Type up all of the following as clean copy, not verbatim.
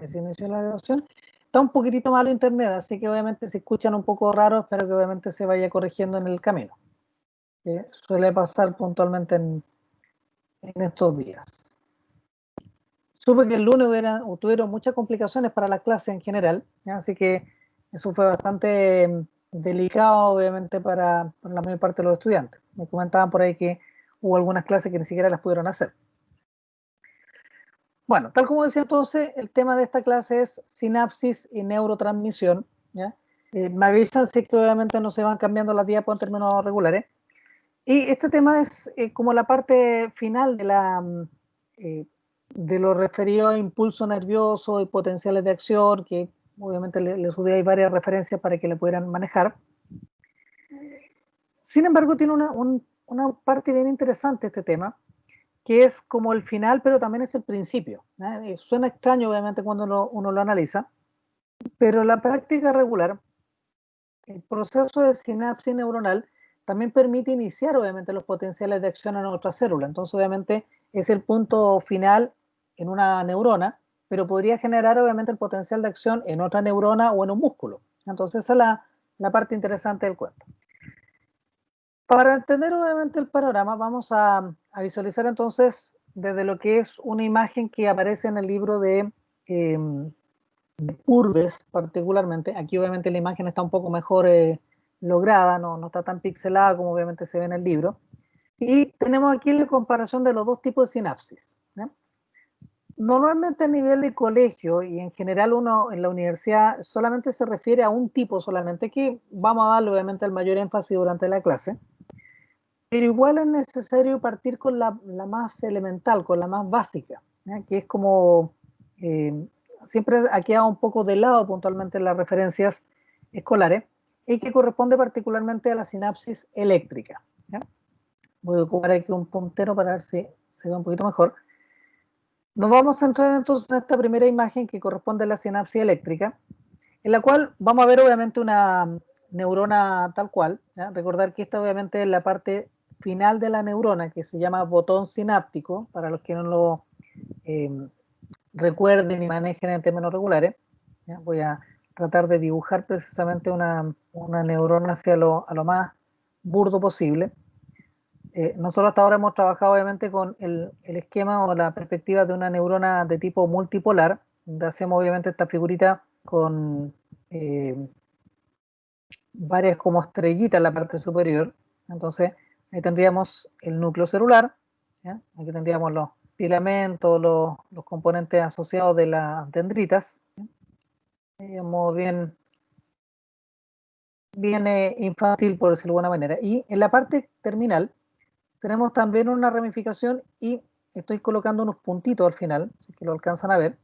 ahí se inició la grabación. Está un poquitito malo internet, así que obviamente se escuchan un poco raros, espero que obviamente se vaya corrigiendo en el camino. Que suele pasar puntualmente en estos días. Supe que el lunes tuvieron muchas complicaciones para la clase en general, ¿ya? Así que eso fue bastante delicado, obviamente, para la mayor parte de los estudiantes. Me comentaban por ahí que hubo algunas clases que ni siquiera las pudieron hacer. Bueno, tal como decía entonces, el tema de esta clase es sinapsis y neurotransmisión, ¿ya? Me avisan si es que obviamente no se van cambiando las diapos en términos regulares. Y este tema es como la parte final de lo referido a impulso nervioso y potenciales de acción, que obviamente le subí ahí varias referencias para que le pudieran manejar. Sin embargo, tiene una parte bien interesante este tema, que es como el final, pero también es el principio. Suena extraño, obviamente, cuando uno lo analiza, pero la práctica regular, el proceso de sinapsis neuronal, también permite iniciar, obviamente, los potenciales de acción en otra célula. Entonces, obviamente, es el punto final en una neurona, pero podría generar, obviamente, el potencial de acción en otra neurona o en un músculo. Entonces, esa es la parte interesante del cuento. Para entender, obviamente, el panorama, vamos a visualizar entonces desde lo que es una imagen que aparece en el libro de Purves, particularmente. Aquí, obviamente, la imagen está un poco mejor lograda, no está tan pixelada como obviamente se ve en el libro. Y tenemos aquí la comparación de los dos tipos de sinapsis, ¿no? Normalmente a nivel de colegio y en general uno en la universidad solamente se refiere a un tipo solamente, que vamos a darle obviamente el mayor énfasis durante la clase, pero igual es necesario partir con la más elemental, con la más básica, ¿ya? Que es como siempre ha quedado un poco de lado puntualmente en las referencias escolares y que corresponde particularmente a la sinapsis eléctrica, ¿ya? Voy a ocupar aquí un puntero para ver si se ve un poquito mejor. Nos vamos a centrar entonces en esta primera imagen que corresponde a la sinapsis eléctrica, en la cual vamos a ver obviamente una neurona tal cual, ¿ya? Recordar que esta obviamente es la parte final de la neurona, que se llama botón sináptico, para los que no lo recuerden y manejen en términos regulares, ¿ya? Voy a tratar de dibujar precisamente una neurona hacia a lo más burdo posible. Nosotros hasta ahora hemos trabajado obviamente con el esquema o la perspectiva de una neurona de tipo multipolar, donde hacemos obviamente esta figurita con varias como estrellitas en la parte superior. Entonces ahí tendríamos el núcleo celular, ¿ya? Aquí tendríamos los filamentos, los componentes asociados de las dendritas, digamos bien infantil por decirlo de alguna manera. Y en la parte terminal tenemos también una ramificación y estoy colocando unos puntitos al final, si es que lo alcanzan a ver.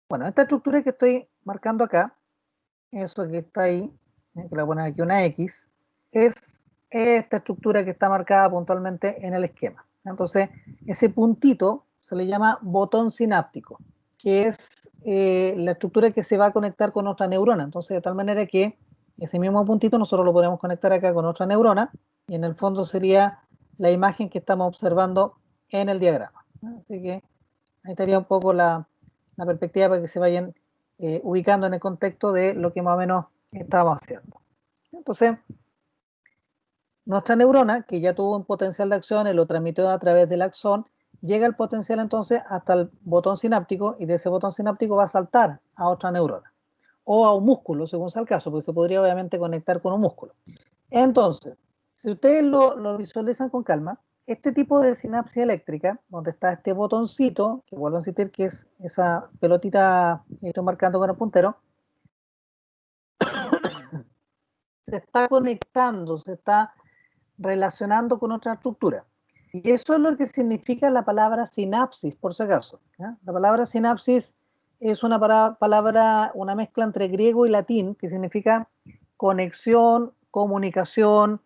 Bueno, esta estructura que estoy marcando acá, eso que está ahí, que le voy a poner aquí una X, es esta estructura que está marcada puntualmente en el esquema. Entonces, ese puntito se le llama botón sináptico, que es la estructura que se va a conectar con otra neurona. Entonces, de tal manera que ese mismo puntito nosotros lo podemos conectar acá con otra neurona y en el fondo sería la imagen que estamos observando en el diagrama. Así que ahí estaría un poco la perspectiva para que se vayan ubicando en el contexto de lo que más o menos estábamos haciendo. Entonces, nuestra neurona, que ya tuvo un potencial de acción y lo transmitió a través del axón, llega el potencial entonces hasta el botón sináptico y de ese botón sináptico va a saltar a otra neurona o a un músculo, según sea el caso, porque se podría obviamente conectar con un músculo. Entonces, si ustedes lo visualizan con calma, este tipo de sinapsis eléctrica, donde está este botoncito, que vuelvo a insistir que es esa pelotita que estoy marcando con el puntero, se está conectando, se está relacionando con otra estructura. Y eso es lo que significa la palabra sinapsis, por si acaso, ¿ya? La palabra sinapsis es una palabra, una mezcla entre griego y latín, que significa conexión, comunicación,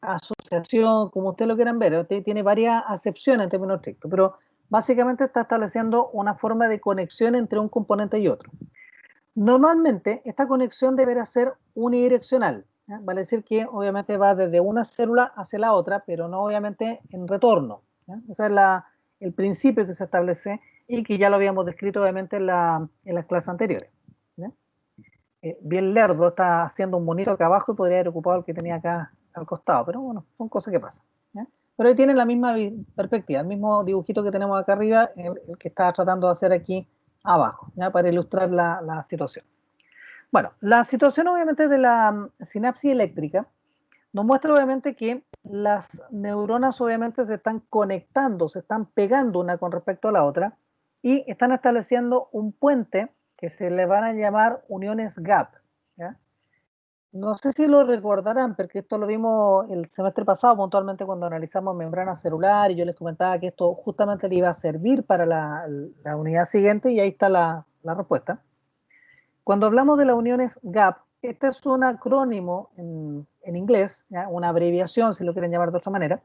asociación, como ustedes lo quieran ver. Usted tiene varias acepciones en términos estrictos, pero básicamente está estableciendo una forma de conexión entre un componente y otro. Normalmente esta conexión deberá ser unidireccional, ¿ya? Vale decir que obviamente va desde una célula hacia la otra, pero no obviamente en retorno, ¿ya? Ese es el principio que se establece y que ya lo habíamos descrito obviamente en las clases anteriores. ¿Ya? Bien lerdo, está haciendo un monito acá abajo y podría haber ocupado el que tenía acá al costado, pero bueno, son cosas que pasan. ¿Ya? Pero ahí tienen la misma perspectiva, el mismo dibujito que tenemos acá arriba, el que estaba tratando de hacer aquí abajo, ¿ya? Para ilustrar la situación. Bueno, la situación obviamente de la sinapsis eléctrica nos muestra obviamente que las neuronas obviamente se están conectando, se están pegando una con respecto a la otra y están estableciendo un puente que se le van a llamar uniones gap. ¿Ya? No sé si lo recordarán, porque esto lo vimos el semestre pasado puntualmente cuando analizamos membrana celular y yo les comentaba que esto justamente le iba a servir para la unidad siguiente y ahí está la respuesta. Cuando hablamos de las uniones gap, este es un acrónimo en inglés, ¿ya? Una abreviación, si lo quieren llamar de otra manera,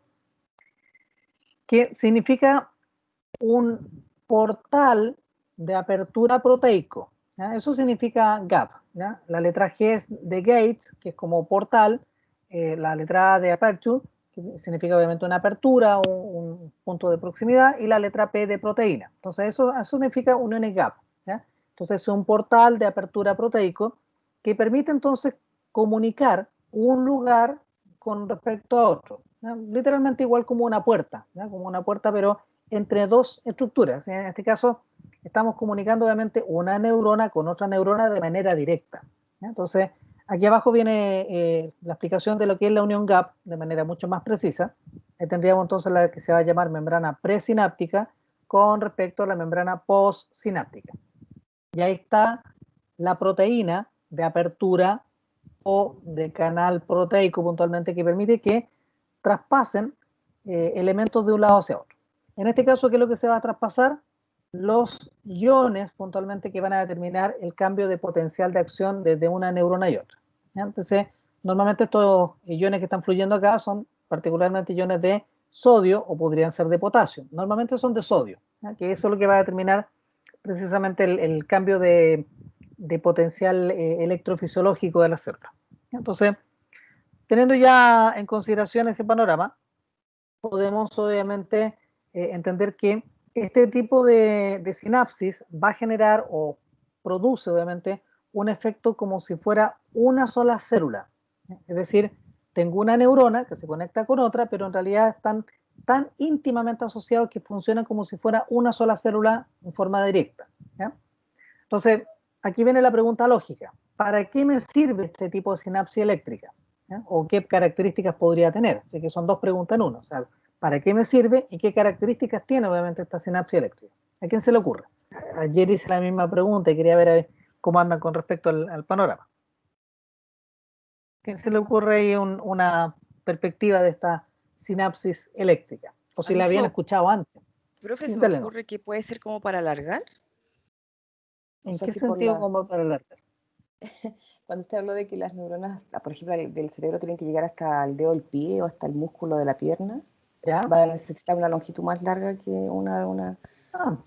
que significa un portal de apertura proteico. ¿Ya? Eso significa gap. ¿Ya? La letra G es de gate, que es como portal, la letra A de aperture, que significa obviamente una apertura, un punto de proximidad, y la letra P de proteína. Entonces eso significa uniones gap. ¿Ya? Entonces es un portal de apertura proteico que permite entonces comunicar un lugar con respecto a otro. ¿Ya? Literalmente igual como una puerta, ¿ya? Como una puerta pero entre dos estructuras. En este caso estamos comunicando obviamente una neurona con otra neurona de manera directa. ¿Ya? Entonces aquí abajo viene la explicación de lo que es la unión gap de manera mucho más precisa. Ahí tendríamos entonces la que se va a llamar membrana presináptica con respecto a la membrana postsináptica. Y ahí está la proteína de apertura o de canal proteico puntualmente que permite que traspasen elementos de un lado hacia otro. En este caso, ¿qué es lo que se va a traspasar? Los iones puntualmente que van a determinar el cambio de potencial de acción desde una neurona y otra. ¿Ya? Entonces, normalmente estos iones que están fluyendo acá son particularmente iones de sodio o podrían ser de potasio. Normalmente son de sodio, ¿ya? Que eso es lo que va a determinar precisamente el cambio de potencial electrofisiológico de la célula. Entonces, teniendo ya en consideración ese panorama, podemos obviamente entender que este tipo de sinapsis va a generar o produce obviamente un efecto como si fuera una sola célula. Es decir, tengo una neurona que se conecta con otra, pero en realidad están tan íntimamente asociados que funcionan como si fuera una sola célula en forma directa. ¿Ya? Entonces, aquí viene la pregunta lógica. ¿Para qué me sirve este tipo de sinapsis eléctrica? ¿Ya? ¿O qué características podría tener? Así que son dos preguntas en uno. O sea, ¿para qué me sirve y qué características tiene obviamente esta sinapsis eléctrica? ¿A quién se le ocurre? Ayer hice la misma pregunta y quería ver cómo andan con respecto al panorama. ¿A quién se le ocurre ahí una perspectiva de esta sinapsis eléctrica? O A si mí la se habían me, escuchado antes. profe, Sí, se me dale, no. ocurre que puede ser como para alargar. O ¿En sea, qué si por sentido la, como para el arte? cuando usted habló de que las neuronas, por ejemplo, del cerebro tienen que llegar hasta el dedo del pie o hasta el músculo de la pierna, ¿Ya? va a necesitar una longitud más larga que una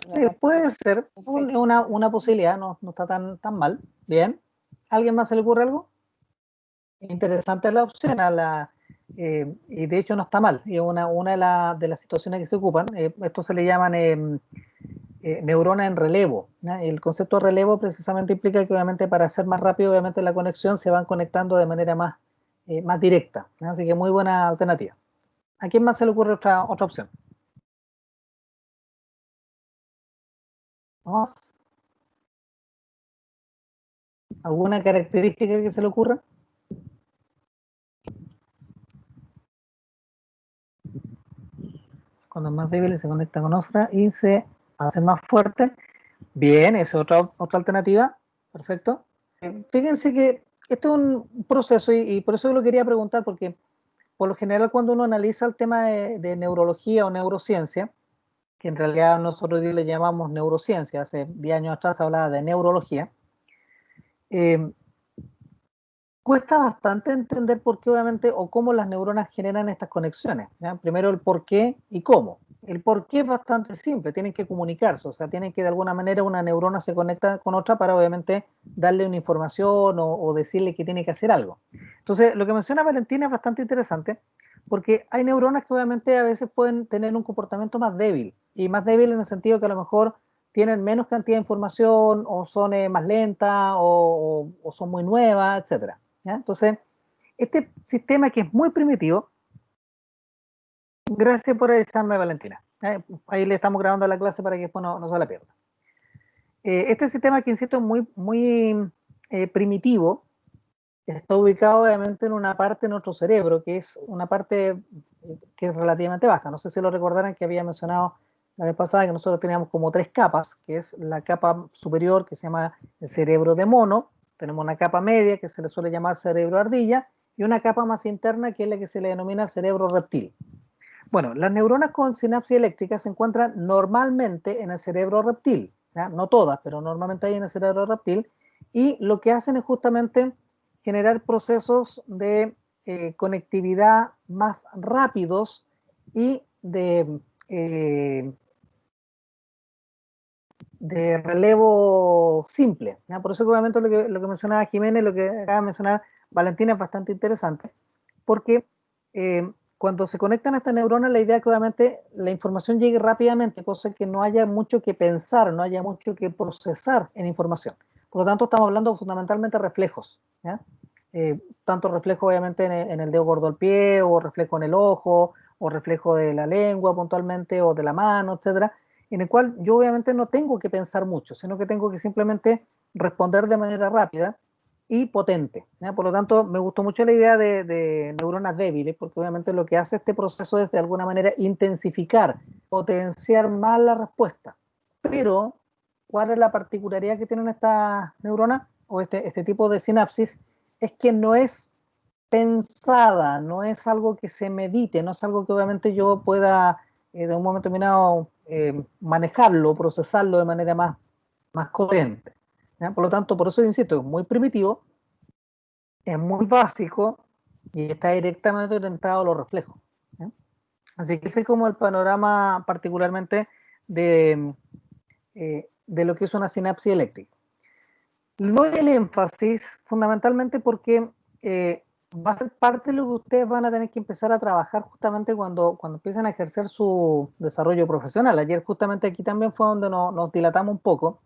Sí, rampa puede que, ser no sé. una posibilidad, no está tan mal. Bien. ¿Alguien más se le ocurre algo? Interesante la opción, y de hecho no está mal. Y una de las situaciones que se ocupan, esto se le llaman neurona en relevo. ¿Ya? El concepto de relevo precisamente implica que obviamente para hacer más rápido obviamente la conexión se van conectando de manera más directa. ¿Ya? Así que muy buena alternativa. ¿A quién más se le ocurre otra opción? ¿Vamos? ¿Alguna característica que se le ocurra? Cuando es más débil se conecta con otra y se hace más fuerte. Bien, esa es otra alternativa. Perfecto. Fíjense que esto es un proceso y por eso lo quería preguntar, porque por lo general cuando uno analiza el tema de neurología o neurociencia, que en realidad nosotros le llamamos neurociencia, hace 10 años atrás se hablaba de neurología, eh, cuesta bastante entender por qué obviamente o cómo las neuronas generan estas conexiones. ¿Ya? Primero el por qué y cómo. El por qué es bastante simple, tienen que comunicarse, o sea, tienen que de alguna manera una neurona se conecta con otra para obviamente darle una información o decirle que tiene que hacer algo. Entonces, lo que menciona Valentina es bastante interesante porque hay neuronas que obviamente a veces pueden tener un comportamiento más débil y más débil en el sentido que a lo mejor tienen menos cantidad de información, o son más lentas, o son muy nuevas, etc. ¿Ya? Entonces, este sistema que es muy primitivo, gracias por avisarme, Valentina. Ahí le estamos grabando la clase para que después no se la pierda. Este sistema que, insisto, es muy primitivo, está ubicado obviamente en una parte de nuestro cerebro, que es una parte que es relativamente baja. No sé si lo recordarán, que había mencionado la vez pasada que nosotros teníamos como 3 capas, que es la capa superior, que se llama el cerebro de mono, tenemos una capa media que se le suele llamar cerebro ardilla, y una capa más interna que es la que se le denomina cerebro reptil. Bueno, las neuronas con sinapsis eléctrica se encuentran normalmente en el cerebro reptil, ¿ya? No todas, pero normalmente hay en el cerebro reptil, y lo que hacen es justamente generar procesos de conectividad más rápidos y eh, de relevo simple, ¿ya? Por eso obviamente lo que mencionaba Jiménez, lo que acaba de mencionar Valentina es bastante interesante, porque cuando se conectan a estas neuronas, la idea es que obviamente la información llegue rápidamente, cosa que no haya mucho que pensar, no haya mucho que procesar en información. Por lo tanto, estamos hablando fundamentalmente de reflejos, ¿ya? Tanto reflejo obviamente en el dedo gordo del pie, o reflejo en el ojo, o reflejo de la lengua puntualmente, o de la mano, etcétera, en el cual yo obviamente no tengo que pensar mucho, sino que tengo que simplemente responder de manera rápida y potente, ¿ya? Por lo tanto, me gustó mucho la idea de neuronas débiles, porque obviamente lo que hace este proceso es de alguna manera intensificar, potenciar más la respuesta. Pero, ¿cuál es la particularidad que tienen estas neuronas o este tipo de sinapsis? Es que no es pensada, no es algo que se medite, no es algo que obviamente yo pueda de un momento determinado manejarlo, procesarlo de manera más coherente, ¿ya? Por lo tanto, por eso insisto, es muy primitivo, es muy básico y está directamente orientado a los reflejos, ¿ya? Así que ese es como el panorama particularmente de lo que es una sinapsis eléctrica. Doy el énfasis fundamentalmente porque va a ser parte de lo que ustedes van a tener que empezar a trabajar justamente cuando empiecen a ejercer su desarrollo profesional. Ayer justamente aquí también fue donde nos dilatamos un poco,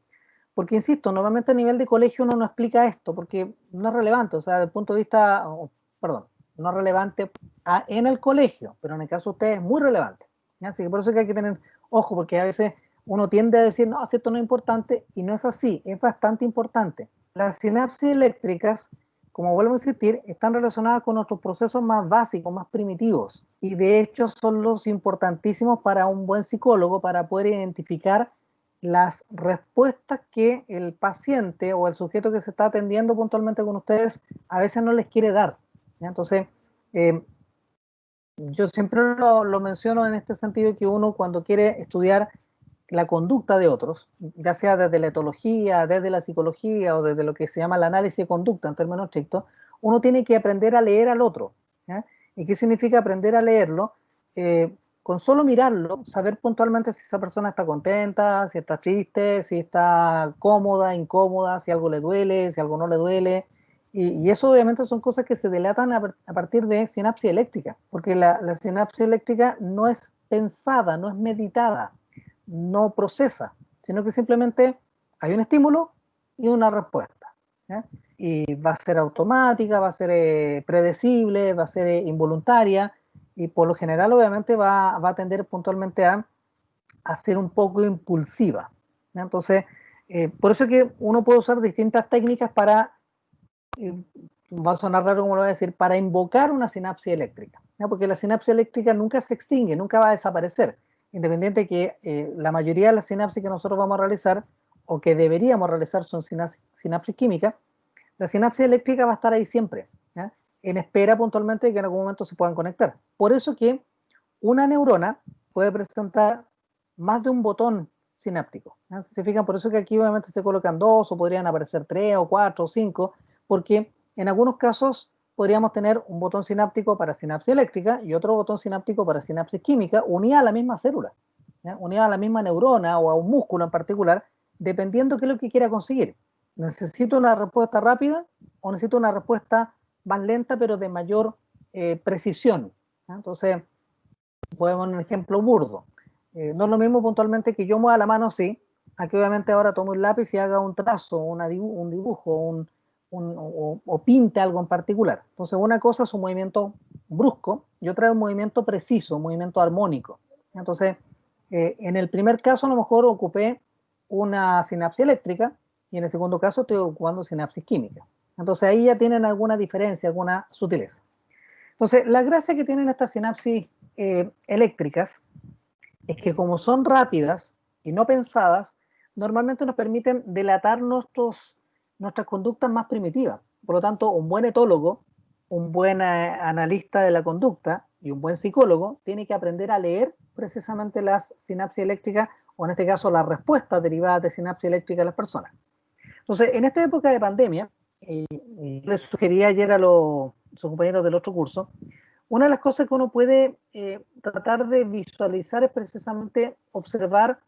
porque insisto, normalmente a nivel de colegio uno no explica esto, porque no es relevante, o sea, desde el punto de vista, perdón, no es relevante en el colegio, pero en el caso de ustedes es muy relevante, ¿ya? Así que por eso que hay que tener ojo, porque a veces uno tiende a decir, no, esto no es importante, y no es así, es bastante importante. Las sinapsis eléctricas, como vuelvo a insistir, están relacionadas con nuestros procesos más básicos, más primitivos, y de hecho son los importantísimos para un buen psicólogo, para poder identificar las respuestas que el paciente o el sujeto que se está atendiendo puntualmente con ustedes a veces no les quiere dar, ¿ya? Entonces, yo siempre lo menciono en este sentido, que uno cuando quiere estudiar la conducta de otros, ya sea desde la etología, desde la psicología o desde lo que se llama el análisis de conducta en términos estrictos, uno tiene que aprender a leer al otro, ¿ya? ¿Y qué significa aprender a leerlo? Con solo mirarlo, saber puntualmente si esa persona está contenta, si está triste, si está cómoda, incómoda, si algo le duele, si algo no le duele. Y eso obviamente son cosas que se delatan a partir de sinapsis eléctrica, porque la sinapsis eléctrica no es pensada, no es meditada, no procesa, sino que simplemente hay un estímulo y una respuesta, ¿ya? Y va a ser automática, va a ser predecible, va a ser involuntaria, y por lo general obviamente va a tender puntualmente a ser un poco impulsiva, ¿ya? Entonces, por eso que uno puede usar distintas técnicas para, va a sonar raro como lo voy a decir, para invocar una sinapsis eléctrica, ¿ya? Porque la sinapsis eléctrica nunca se extingue, nunca va a desaparecer, independiente de que la mayoría de las sinapsis que nosotros vamos a realizar o que deberíamos realizar son sinapsis químicas. La sinapsis eléctrica va a estar ahí siempre, ¿ya? En espera puntualmente de que en algún momento se puedan conectar. Por eso que una neurona puede presentar más de un botón sináptico, ¿ya? Si se fijan, por eso que aquí obviamente se colocan 2, o podrían aparecer 3 o 4 o 5, porque en algunos casos podríamos tener un botón sináptico para sinapsis eléctrica y otro botón sináptico para sinapsis química, unida a la misma célula, ¿ya? Unida a la misma neurona o a un músculo en particular, dependiendo de qué es lo que quiera conseguir. ¿Necesito una respuesta rápida o necesito una respuesta más lenta pero de mayor precisión, ¿ya? Entonces, podemos poner un ejemplo burdo. No es lo mismo puntualmente que yo mueva la mano así a que obviamente ahora tome un lápiz y haga un trazo, un dibujo, o pinte algo en particular. Entonces, una cosa es un movimiento brusco y otra es un movimiento preciso, un movimiento armónico. Entonces, en el primer caso a lo mejor ocupé una sinapsis eléctrica y en el segundo caso estoy ocupando sinapsis química. Entonces ahí ya tienen alguna diferencia, alguna sutileza. Entonces, la gracia que tienen estas sinapsis eléctricas es que como son rápidas y no pensadas, normalmente nos permiten delatar nuestras conductas más primitivas. Por lo tanto, un buen etólogo, un buen analista de la conducta y un buen psicólogo tiene que aprender a leer precisamente las sinapsis eléctricas o en este caso las respuestas derivadas de sinapsis eléctrica de las personas. Entonces, en esta época de pandemia, les sugería ayer a sus compañeros del otro curso, una de las cosas que uno puede tratar de visualizar es precisamente observar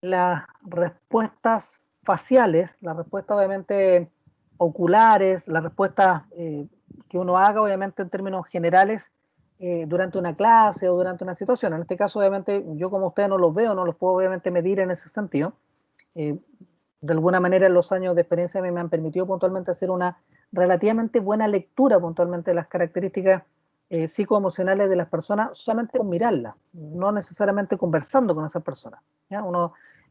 las respuestas faciales, las respuestas obviamente oculares, las respuestas que uno haga obviamente en términos generales durante una clase o durante una situación. En este caso obviamente yo como ustedes no los veo, no los puedo obviamente medir en ese sentido. De alguna manera los años de experiencia me han permitido puntualmente hacer una relativamente buena lectura puntualmente de las características psicoemocionales de las personas solamente con mirarlas, no necesariamente conversando con esas personas. ¿Ya?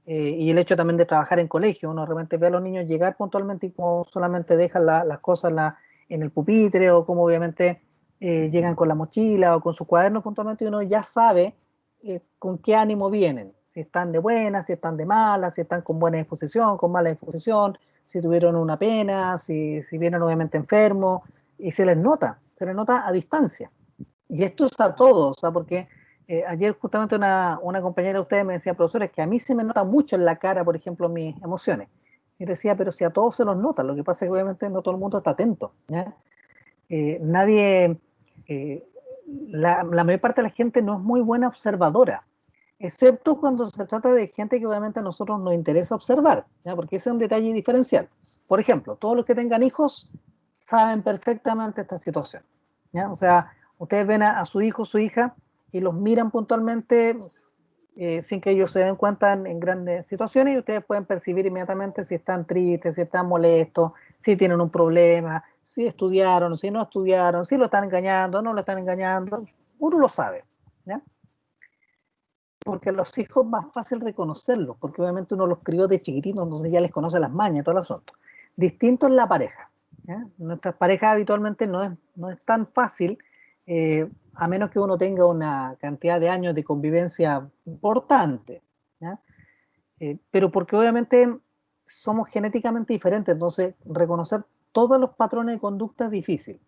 Y el hecho también de trabajar en colegio, uno realmente ve a los niños llegar puntualmente y como solamente dejan las cosas en el pupitre o como obviamente llegan con la mochila o con su cuaderno puntualmente y uno ya sabe con qué ánimo vienen, si están de buena, si están de mala, si están con buena disposición, con mala disposición, si tuvieron una pena, si vienen obviamente enfermos, y se les nota a distancia. Y esto es a todos, ¿sabes? Porque ayer justamente una compañera de ustedes me decía, profesor, es que a mí se me nota mucho en la cara, por ejemplo, mis emociones. Y decía, pero si a todos se los nota, lo que pasa es que obviamente no todo el mundo está atento. ¿Ya? Nadie, eh, la mayor parte de la gente no es muy buena observadora, excepto cuando se trata de gente que obviamente a nosotros nos interesa observar, ¿ya? Porque ese es un detalle diferencial. Por ejemplo, todos los que tengan hijos saben perfectamente esta situación, ¿ya? O sea, ustedes ven a su hijo, su hija, y los miran puntualmente sin que ellos se den cuenta en grandes situaciones y ustedes pueden percibir inmediatamente si están tristes, si están molestos, si tienen un problema, si estudiaron, si no estudiaron, si lo están engañando, no lo están engañando, uno lo sabe, ¿ya? Porque a los hijos es más fácil reconocerlos, porque obviamente uno los crió de chiquititos, entonces ya les conoce las mañas y todo el asunto. Distinto es la pareja, ¿ya? Nuestras parejas habitualmente no es tan fácil, a menos que uno tenga una cantidad de años de convivencia importante, ¿ya? Pero porque obviamente somos genéticamente diferentes, entonces reconocer todos los patrones de conducta es difícil.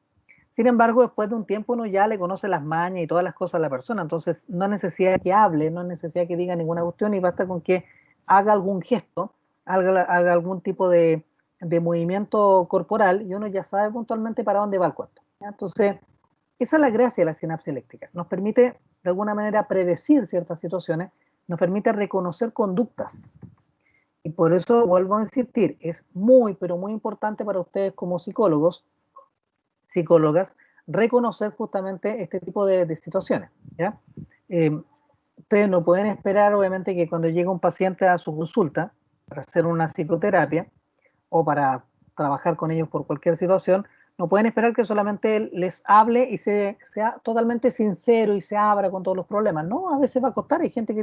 Sin embargo, después de un tiempo uno ya le conoce las mañas y todas las cosas a la persona, entonces no hay necesidad de que hable, no hay necesidad de que diga ninguna cuestión y basta con que haga algún gesto, haga algún tipo de movimiento corporal y uno ya sabe puntualmente para dónde va el cuento. ¿Ya? Entonces, esa es la gracia de la sinapsis eléctrica. Nos permite de alguna manera predecir ciertas situaciones, nos permite reconocer conductas. Y por eso vuelvo a insistir, es muy, pero muy importante para ustedes como psicólogos, psicólogas, reconocer justamente este tipo de situaciones. ¿Ya? Ustedes no pueden esperar, obviamente, que cuando llega un paciente a su consulta para hacer una psicoterapia o para trabajar con ellos por cualquier situación, no pueden esperar que solamente les hable y sea totalmente sincero y se abra con todos los problemas. No, a veces va a costar. Hay gente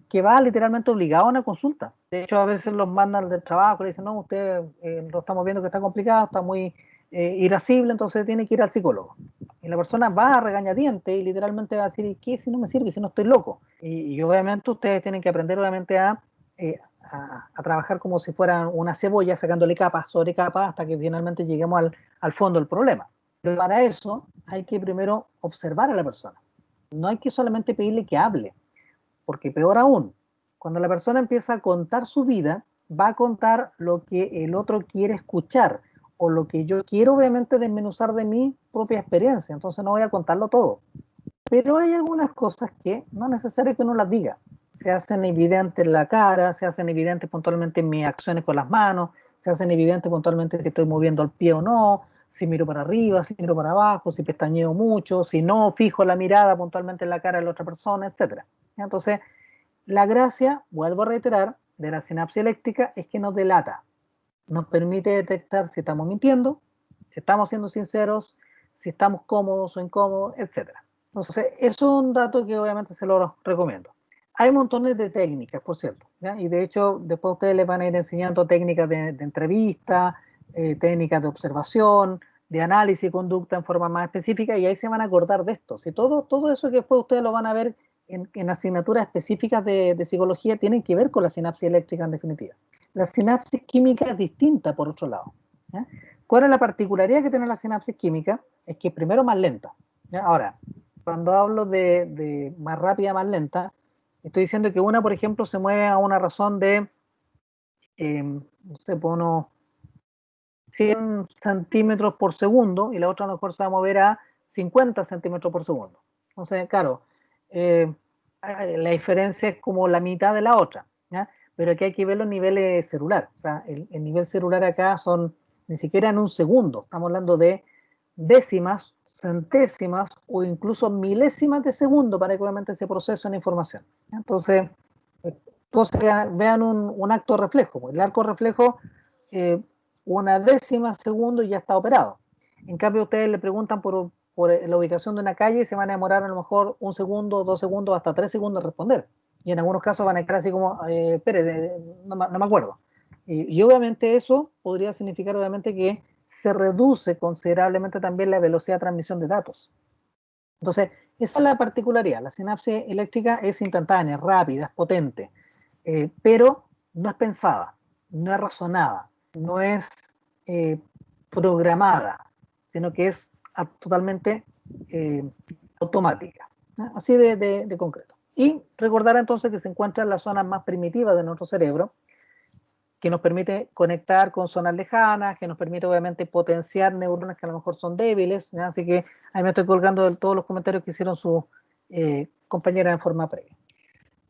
que va literalmente obligado a una consulta. De hecho, a veces los mandan del trabajo, le dicen, no, usted lo estamos viendo que está complicado, está muy irascible, entonces tiene que ir al psicólogo. Y la persona va a regañadientes y literalmente va a decir, ¿qué si no me sirve, si no estoy loco? Y obviamente ustedes tienen que aprender obviamente a trabajar como si fueran una cebolla, sacándole capas sobre capas hasta que finalmente lleguemos al fondo del problema. Pero para eso hay que primero observar a la persona. No hay que solamente pedirle que hable, porque peor aún, cuando la persona empieza a contar su vida, va a contar lo que el otro quiere escuchar o lo que yo quiero obviamente desmenuzar de mi propia experiencia. Entonces no voy a contarlo todo. Pero hay algunas cosas que no es necesario que uno las diga. Se hacen evidentes en la cara, se hacen evidentes puntualmente en mis acciones con las manos, se hacen evidentes puntualmente si estoy moviendo el pie o no, si miro para arriba, si miro para abajo, si pestañeo mucho, si no fijo la mirada puntualmente en la cara de la otra persona, etc. Entonces, la gracia, vuelvo a reiterar, de la sinapsis eléctrica es que nos delata, nos permite detectar si estamos mintiendo, si estamos siendo sinceros, si estamos cómodos o incómodos, etc. Entonces, eso es un dato que obviamente se lo recomiendo. Hay montones de técnicas, por cierto, ¿ya? Y de hecho, después ustedes les van a ir enseñando técnicas de entrevista, técnicas de observación, de análisis y conducta en forma más específica, y ahí se van a acordar de esto. Si todo eso que después ustedes lo van a ver en asignaturas específicas de psicología tienen que ver con la sinapsis eléctrica en definitiva. La sinapsis química es distinta, por otro lado, ¿ya? ¿Cuál es la particularidad que tiene la sinapsis química? Es que primero más lenta, ¿ya? Ahora, cuando hablo de más rápida, más lenta, estoy diciendo que una, por ejemplo, se mueve a una razón de, no sé, por unos 100 centímetros por segundo, y la otra a lo mejor se va a mover a 50 centímetros por segundo. Entonces, claro, la diferencia es como la mitad de la otra, ¿ya? Pero aquí hay que ver los niveles celular. O sea, el nivel celular acá son ni siquiera en un segundo, estamos hablando de décimas, centésimas o incluso milésimas de segundo para que obviamente se procese una información. Entonces vean un acto reflejo. El arco reflejo, una décima segundo y ya está operado. En cambio, ustedes le preguntan por la ubicación de una calle y se van a demorar a lo mejor 1 segundo, 2 segundos, hasta 3 segundos en responder. Y en algunos casos van a estar así como, espere, no me acuerdo. Y obviamente eso podría significar obviamente que se reduce considerablemente también la velocidad de transmisión de datos. Entonces, esa es la particularidad. La sinapsis eléctrica es instantánea, es rápida, es potente, pero no es pensada, no es razonada, no es programada, sino que es totalmente automática, ¿no? Así de concreto. Y recordar entonces que se encuentra en las zonas más primitivas de nuestro cerebro, que nos permite conectar con zonas lejanas, que nos permite obviamente potenciar neuronas que a lo mejor son débiles, ¿ya? Así que ahí me estoy colgando de todos los comentarios que hicieron sus compañeras en forma previa.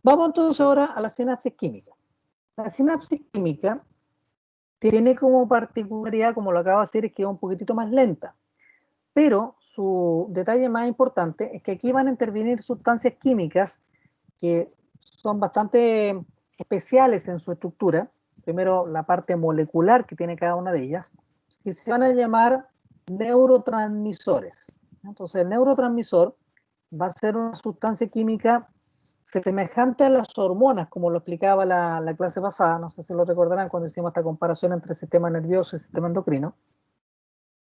Vamos entonces ahora a la sinapsis química. La sinapsis química tiene como particularidad, como lo acabo de decir, es que es un poquitito más lenta, pero su detalle más importante es que aquí van a intervenir sustancias químicas que son bastante especiales en su estructura. Primero, la parte molecular que tiene cada una de ellas, que se van a llamar neurotransmisores. Entonces, el neurotransmisor va a ser una sustancia química semejante a las hormonas, como lo explicaba la clase pasada. No sé si lo recordarán cuando hicimos esta comparación entre el sistema nervioso y el sistema endocrino.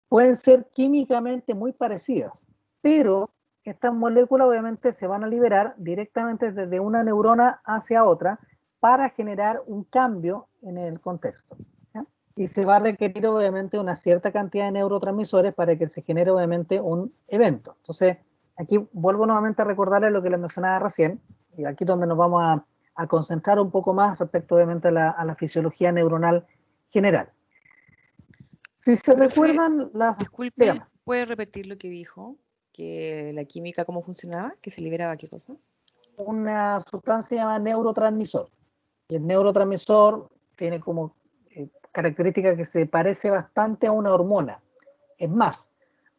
Pueden ser químicamente muy parecidas, pero estas moléculas obviamente se van a liberar directamente desde una neurona hacia otra para generar un cambio en el contexto, ¿ya? Y se va a requerir obviamente una cierta cantidad de neurotransmisores para que se genere obviamente un evento. Entonces, aquí vuelvo nuevamente a recordarles lo que les mencionaba recién, y aquí donde nos vamos a concentrar un poco más respecto obviamente a la fisiología neuronal general. Si se recuerdan las... Disculpe, dígame. ¿puede repetir lo que dijo? Que la química, ¿cómo funcionaba? ¿Que se liberaba qué cosa? Una sustancia llamada neurotransmisor. Y el neurotransmisor tiene como característica que se parece bastante a una hormona. Es más,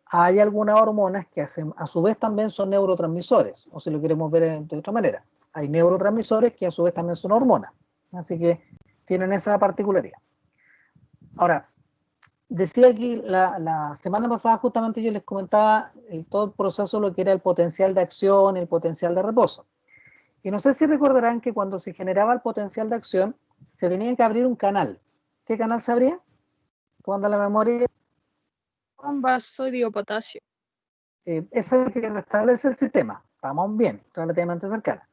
hay algunas hormonas que a su vez también son neurotransmisores, o si lo queremos ver de otra manera. Hay neurotransmisores que a su vez también son hormonas. Así que tienen esa particularidad. Ahora, decía aquí, la semana pasada justamente yo les comentaba todo el proceso, lo que era el potencial de acción y el potencial de reposo. Y no sé si recordarán que cuando se generaba el potencial de acción, se tenía que abrir un canal. ¿Qué canal se abría? Cuando la memoria... Bomba sodio-potasio. Ese es el que restablece el sistema. Vamos bien, relativamente cercana.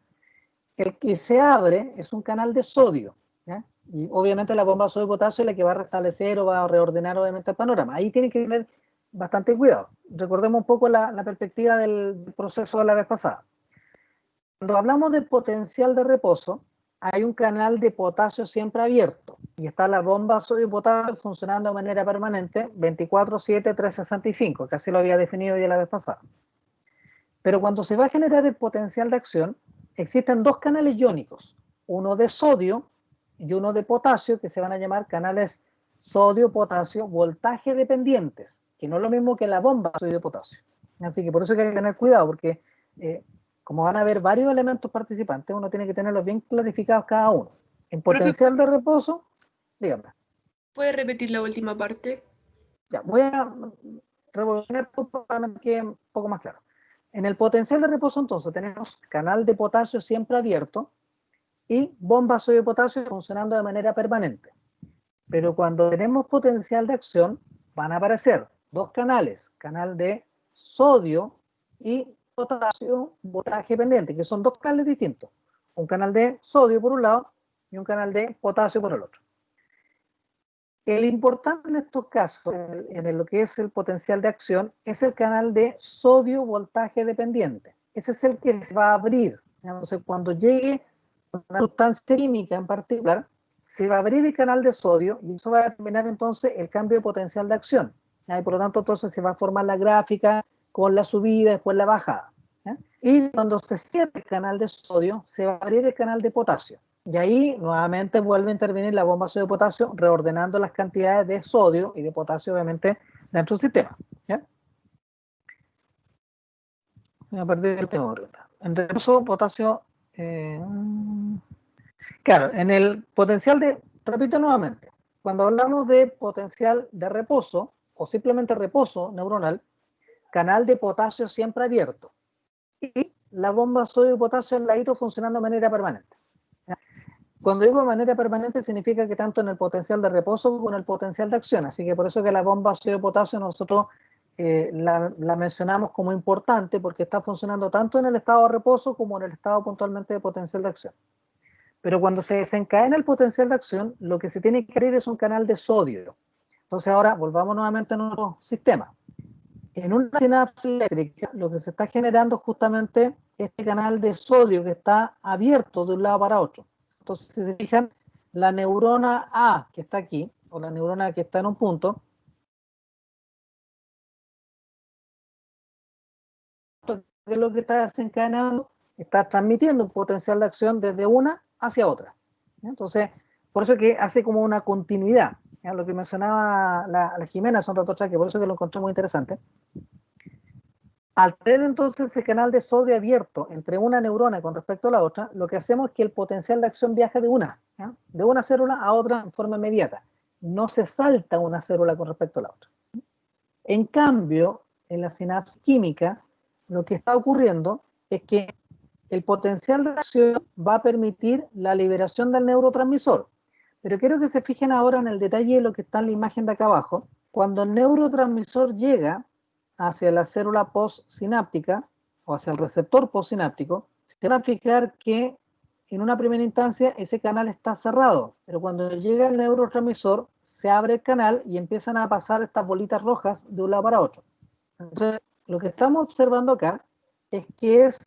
El que se abre es un canal de sodio, ¿ya? Y obviamente la bomba sodio-potasio es la que va a restablecer o va a reordenar obviamente el panorama. Ahí tienen que tener bastante cuidado. Recordemos un poco la perspectiva del proceso de la vez pasada. Cuando hablamos de potencial de reposo, hay un canal de potasio siempre abierto y está la bomba sodio-potasio funcionando de manera permanente 24/7, 365, que así lo había definido ya la vez pasada. Pero cuando se va a generar el potencial de acción, existen dos canales iónicos, uno de sodio y uno de potasio, que se van a llamar canales sodio-potasio voltaje dependientes, que no es lo mismo que la bomba sodio-potasio. Así que por eso hay que tener cuidado, porque como van a haber varios elementos participantes, uno tiene que tenerlos bien clarificados cada uno. En Profe, potencial de reposo, dígame. ¿puede repetir la última parte? Ya, voy a revolver para que quede un poco más claro. En el potencial de reposo, entonces, tenemos canal de potasio siempre abierto y bomba sodio potasio funcionando de manera permanente. Pero cuando tenemos potencial de acción, van a aparecer dos canales, canal de sodio y potasio voltaje pendiente, que son dos canales distintos. Un canal de sodio por un lado y un canal de potasio por el otro. El importante en estos casos, en lo que es el potencial de acción, es el canal de sodio voltaje dependiente. Ese es el que se va a abrir. Entonces, cuando llegue una sustancia química en particular, se va a abrir el canal de sodio y eso va a determinar entonces el cambio de potencial de acción. Y por lo tanto, entonces se va a formar la gráfica con la subida y después la bajada. Y cuando se cierre el canal de sodio, se va a abrir el canal de potasio. Y ahí nuevamente vuelve a intervenir la bomba sodio potasio, reordenando las cantidades de sodio y de potasio, obviamente, dentro del sistema. ¿Ya? A partir del tema. En reposo, potasio. Claro, en el potencial de. Repito nuevamente. Cuando hablamos de potencial de reposo, o simplemente reposo neuronal, canal de potasio siempre abierto. Y la bomba sodio y potasio al ladito funcionando de manera permanente. Cuando digo de manera permanente significa que tanto en el potencial de reposo como en el potencial de acción, así que por eso que la bomba sodio-potasio nosotros la mencionamos como importante porque está funcionando tanto en el estado de reposo como en el estado puntualmente de potencial de acción. Pero cuando se desencadena el potencial de acción, lo que se tiene que abrir es un canal de sodio. Entonces ahora volvamos nuevamente a nuestro sistema. En una sinapsis eléctrica lo que se está generando es justamente este canal de sodio que está abierto de un lado para otro. Entonces, si se fijan, la neurona A que está aquí, o la neurona que está en un punto, que es lo que está desencadenando, está transmitiendo un potencial de acción desde una hacia otra. Entonces, por eso que hace como una continuidad. ¿Ya? Lo que mencionaba la Jimena son rato atrás, que por eso que lo encontré muy interesante. Al tener entonces ese canal de sodio abierto entre una neurona con respecto a la otra, lo que hacemos es que el potencial de acción viaja de una célula a otra en forma inmediata. No se salta una célula con respecto a la otra. En cambio, en la sinapsis química, lo que está ocurriendo es que el potencial de acción va a permitir la liberación del neurotransmisor. Pero quiero que se fijen ahora en el detalle de lo que está en la imagen de acá abajo. Cuando el neurotransmisor llega hacia la célula postsináptica o hacia el receptor postsináptico, se van a fijar que en una primera instancia ese canal está cerrado, pero cuando llega el neurotransmisor se abre el canal y empiezan a pasar estas bolitas rojas de un lado para otro. Entonces, lo que estamos observando acá es que es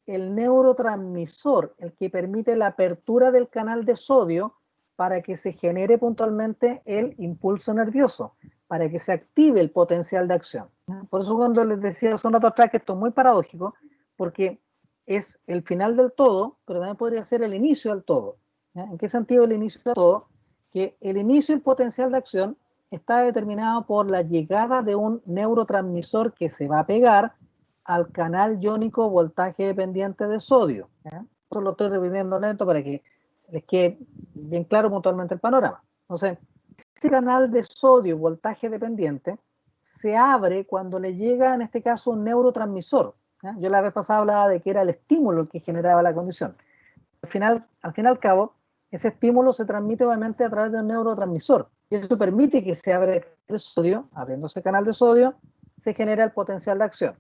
el neurotransmisor el que permite la apertura del canal de sodio para que se genere puntualmente el impulso nervioso, para que se active el potencial de acción. Por eso cuando les decía son otros atrás que esto es muy paradójico, porque es el final del todo, pero también podría ser el inicio del todo. ¿En qué sentido el inicio del todo? Que el inicio del potencial de acción está determinado por la llegada de un neurotransmisor que se va a pegar al canal iónico voltaje dependiente de sodio. Eso lo estoy reprimiendo lento para que les quede bien claro puntualmente el panorama. Entonces, este canal de sodio voltaje dependiente se abre cuando le llega, en este caso, un neurotransmisor. Yo la vez pasada hablaba de que era el estímulo el que generaba la condición. Al fin y al cabo, ese estímulo se transmite obviamente a través de un neurotransmisor. Y eso permite que se abra el canal de sodio, abriéndose el canal de sodio, se genera el potencial de acción.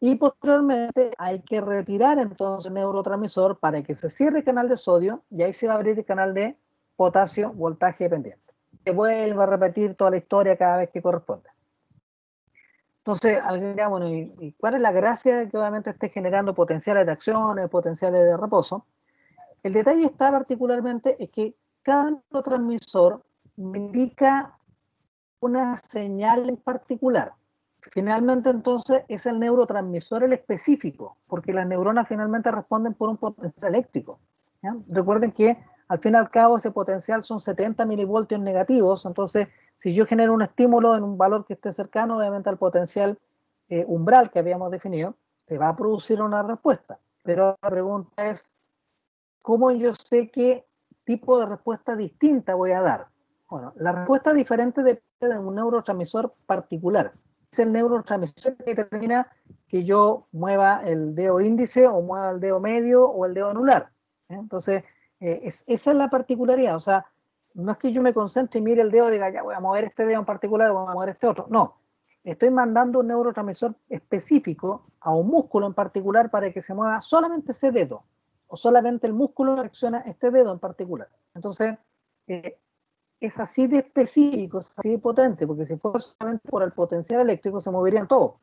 Y posteriormente hay que retirar entonces el neurotransmisor para que se cierre el canal de sodio y ahí se va a abrir el canal de potasio voltaje dependiente. Se vuelve a repetir toda la historia cada vez que corresponde. Entonces, alguien dirá, bueno, ¿y cuál es la gracia de que obviamente esté generando potenciales de acción, potenciales de reposo? El detalle está particularmente es que cada neurotransmisor indica una señal en particular. Finalmente, entonces, es el neurotransmisor el específico, porque las neuronas finalmente responden por un potencial eléctrico. ¿Ya? Recuerden que, al fin y al cabo, ese potencial son 70 milivoltios negativos, entonces, si yo genero un estímulo en un valor que esté cercano, obviamente, al potencial umbral que habíamos definido, se va a producir una respuesta. Pero la pregunta es, ¿cómo yo sé que tipo de respuesta distinta voy a dar? Bueno, la respuesta diferente depende de un neurotransmisor particular. Es el neurotransmisor que determina que yo mueva el dedo índice o mueva el dedo medio o el dedo anular. Entonces, esa es la particularidad. O sea, no es que yo me concentre y mire el dedo y diga, ya voy a mover este dedo en particular o voy a mover este otro. No, estoy mandando un neurotransmisor específico a un músculo en particular para que se mueva solamente ese dedo o solamente el músculo reacciona a este dedo en particular. Entonces, es así de específico, es así de potente, porque si fuera solamente por el potencial eléctrico se moverían todos.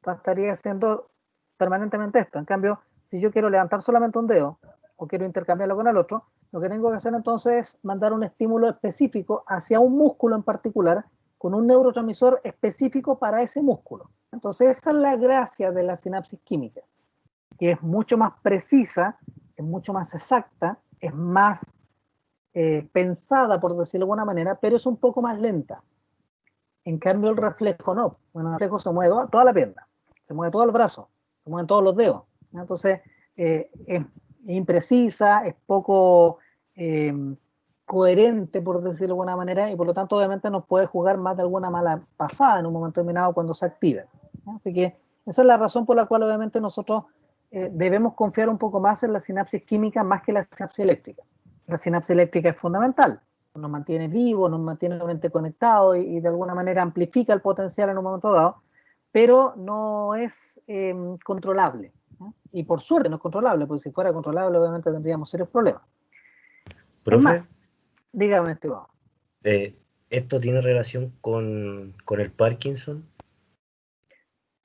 Estaría haciendo permanentemente esto. En cambio, si yo quiero levantar solamente un dedo o quiero intercambiarlo con el otro, lo que tengo que hacer entonces es mandar un estímulo específico hacia un músculo en particular con un neurotransmisor específico para ese músculo. Entonces esa es la gracia de la sinapsis química, que es mucho más precisa, es mucho más exacta, es más pensada, por decirlo de alguna manera, pero es un poco más lenta. En cambio el reflejo no. Bueno, el reflejo se mueve toda la pierna, se mueve todo el brazo, se mueven todos los dedos. Entonces es imprecisa, es poco coherente, por decirlo de alguna manera, y por lo tanto obviamente nos puede jugar más de alguna mala pasada en un momento determinado cuando se active. Así que esa es la razón por la cual obviamente nosotros debemos confiar un poco más en la sinapsis química más que la sinapsis eléctrica. La sinapsis eléctrica es fundamental, nos mantiene vivos, nos mantiene obviamente conectados y de alguna manera amplifica el potencial en un momento dado, pero no es controlable. Y por suerte no es controlable, porque si fuera controlable obviamente tendríamos serios problemas. Profe, es más, dígame, estimado. ¿Esto tiene relación con el Parkinson?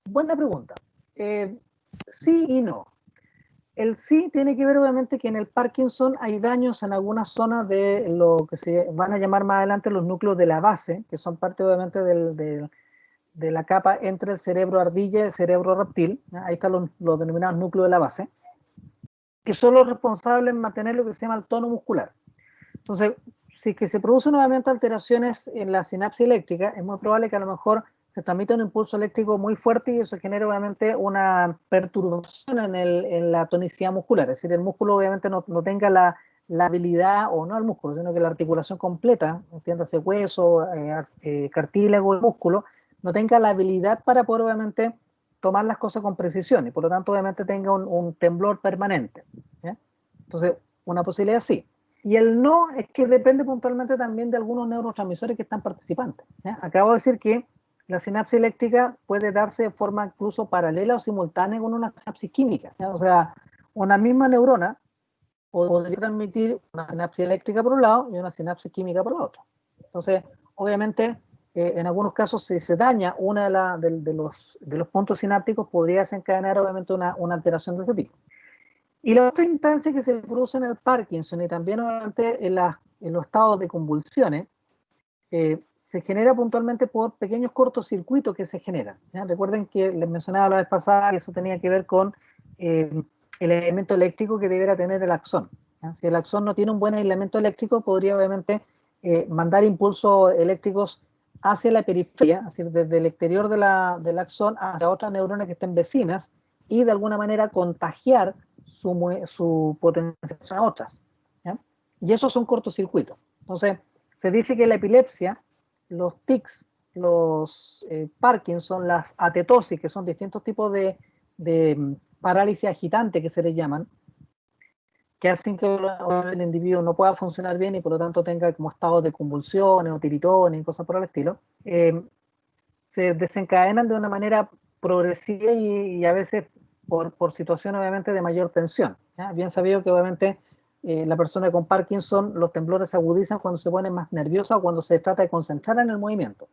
Buena pregunta. Sí y no. El sí tiene que ver obviamente que en el Parkinson hay daños en algunas zonas de lo que se van a llamar más adelante los núcleos de la base, que son parte obviamente de la capa entre el cerebro ardilla y el cerebro reptil. Ahí están los denominados núcleos de la base, que son los responsables en mantener lo que se llama el tono muscular. Entonces, si que se producen nuevamente alteraciones en la sinapsis eléctrica, es muy probable que a lo mejor se transmite un impulso eléctrico muy fuerte y eso genera obviamente una perturbación en la tonicidad muscular, es decir, el músculo obviamente no tenga la habilidad, o no el músculo, sino que la articulación completa, entiéndase hueso, cartílago y músculo, no tenga la habilidad para poder obviamente tomar las cosas con precisión y por lo tanto obviamente tenga un temblor permanente. ¿Ya? Entonces, una posibilidad sí. Y el no es que depende puntualmente también de algunos neurotransmisores que están participantes. ¿Ya? Acabo de decir que la sinapsis eléctrica puede darse de forma incluso paralela o simultánea con una sinapsis química. ¿Ya? O sea, una misma neurona podría transmitir una sinapsis eléctrica por un lado y una sinapsis química por el otro. Entonces, obviamente, en algunos casos, si se daña una de los puntos sinápticos, podría desencadenar obviamente una alteración de ese tipo. Y la otra instancia que se produce en el Parkinson y también obviamente en los estados de convulsiones, se genera puntualmente por pequeños cortocircuitos que se generan. ¿Ya? Recuerden que les mencionaba la vez pasada que eso tenía que ver con el elemento eléctrico que debiera tener el axón. ¿Ya? Si el axón no tiene un buen aislamiento eléctrico, podría obviamente mandar impulsos eléctricos hacia la periferia, es decir, desde el exterior del axón hacia otras neuronas que estén vecinas y de alguna manera contagiar su potencial a otras. ¿Ya? Y esos son cortocircuitos. Entonces, se dice que la epilepsia, los tics, los Parkinson, las atetosis, que son distintos tipos de parálisis agitante que se les llaman, que hacen que el individuo no pueda funcionar bien y por lo tanto tenga como estados de convulsiones o tiritones y cosas por el estilo, se desencadenan de una manera progresiva y a veces por situaciones obviamente de mayor tensión. ¿Ya? Bien sabido que obviamente la persona con Parkinson, los temblores se agudizan cuando se pone más nerviosa o cuando se trata de concentrar en el movimiento.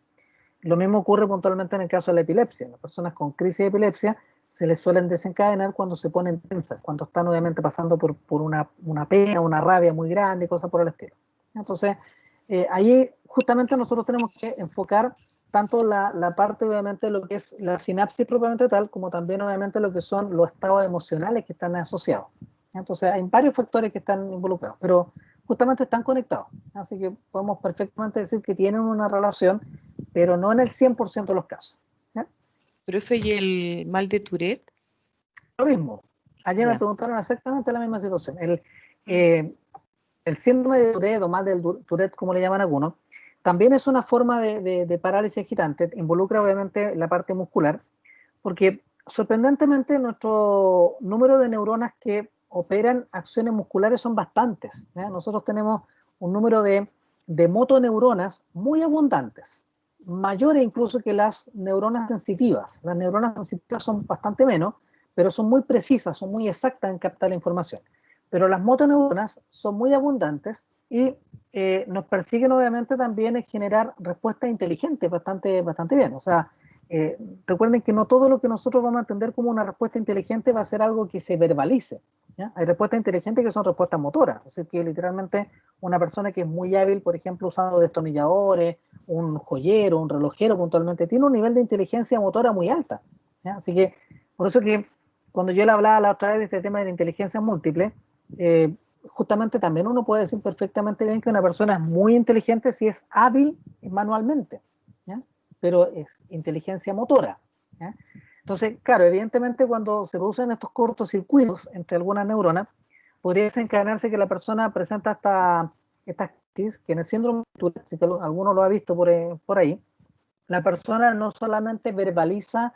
Lo mismo ocurre puntualmente en el caso de la epilepsia. Las personas con crisis de epilepsia se les suelen desencadenar cuando se ponen tensas, cuando están obviamente pasando por una pena, una rabia muy grande y cosas por el estilo. Entonces, ahí justamente nosotros tenemos que enfocar tanto la parte obviamente de lo que es la sinapsis propiamente tal, como también obviamente lo que son los estados emocionales que están asociados. Entonces hay varios factores que están involucrados, pero justamente están conectados. Así que podemos perfectamente decir que tienen una relación, pero no en el 100% de los casos. ¿Ya? Profe, ¿y el mal de Tourette? Lo mismo. Ayer Ya. me preguntaron exactamente la misma situación. el síndrome de Tourette o mal del Tourette, como le llaman algunos, también es una forma de parálisis agitante, involucra obviamente la parte muscular, porque sorprendentemente nuestro número de neuronas que operan acciones musculares son bastantes. Nosotros tenemos un número de motoneuronas muy abundantes, mayores incluso que las neuronas sensitivas. Las neuronas sensitivas son bastante menos, pero son muy precisas, son muy exactas en captar la información. Pero las motoneuronas son muy abundantes y nos persiguen obviamente también en generar respuestas inteligentes bastante bien. O sea, recuerden que no todo lo que nosotros vamos a entender como una respuesta inteligente va a ser algo que se verbalice. ¿Ya? Hay respuestas inteligentes que son respuestas motoras, es decir, que literalmente una persona que es muy hábil, por ejemplo, usando destornilladores, un joyero, un relojero puntualmente, tiene un nivel de inteligencia motora muy alta. ¿Ya? Así que, por eso que cuando yo le hablaba la otra vez de este tema de la inteligencia múltiple, justamente también uno puede decir perfectamente bien que una persona es muy inteligente si es hábil manualmente, ¿ya? Pero es inteligencia motora, ¿ya? Entonces, claro, evidentemente cuando se producen estos cortocircuitos entre algunas neuronas, podría desencadenarse que la persona presenta esta crisis, que en el síndrome de Tourette, si que alguno lo ha visto por ahí, la persona no solamente verbaliza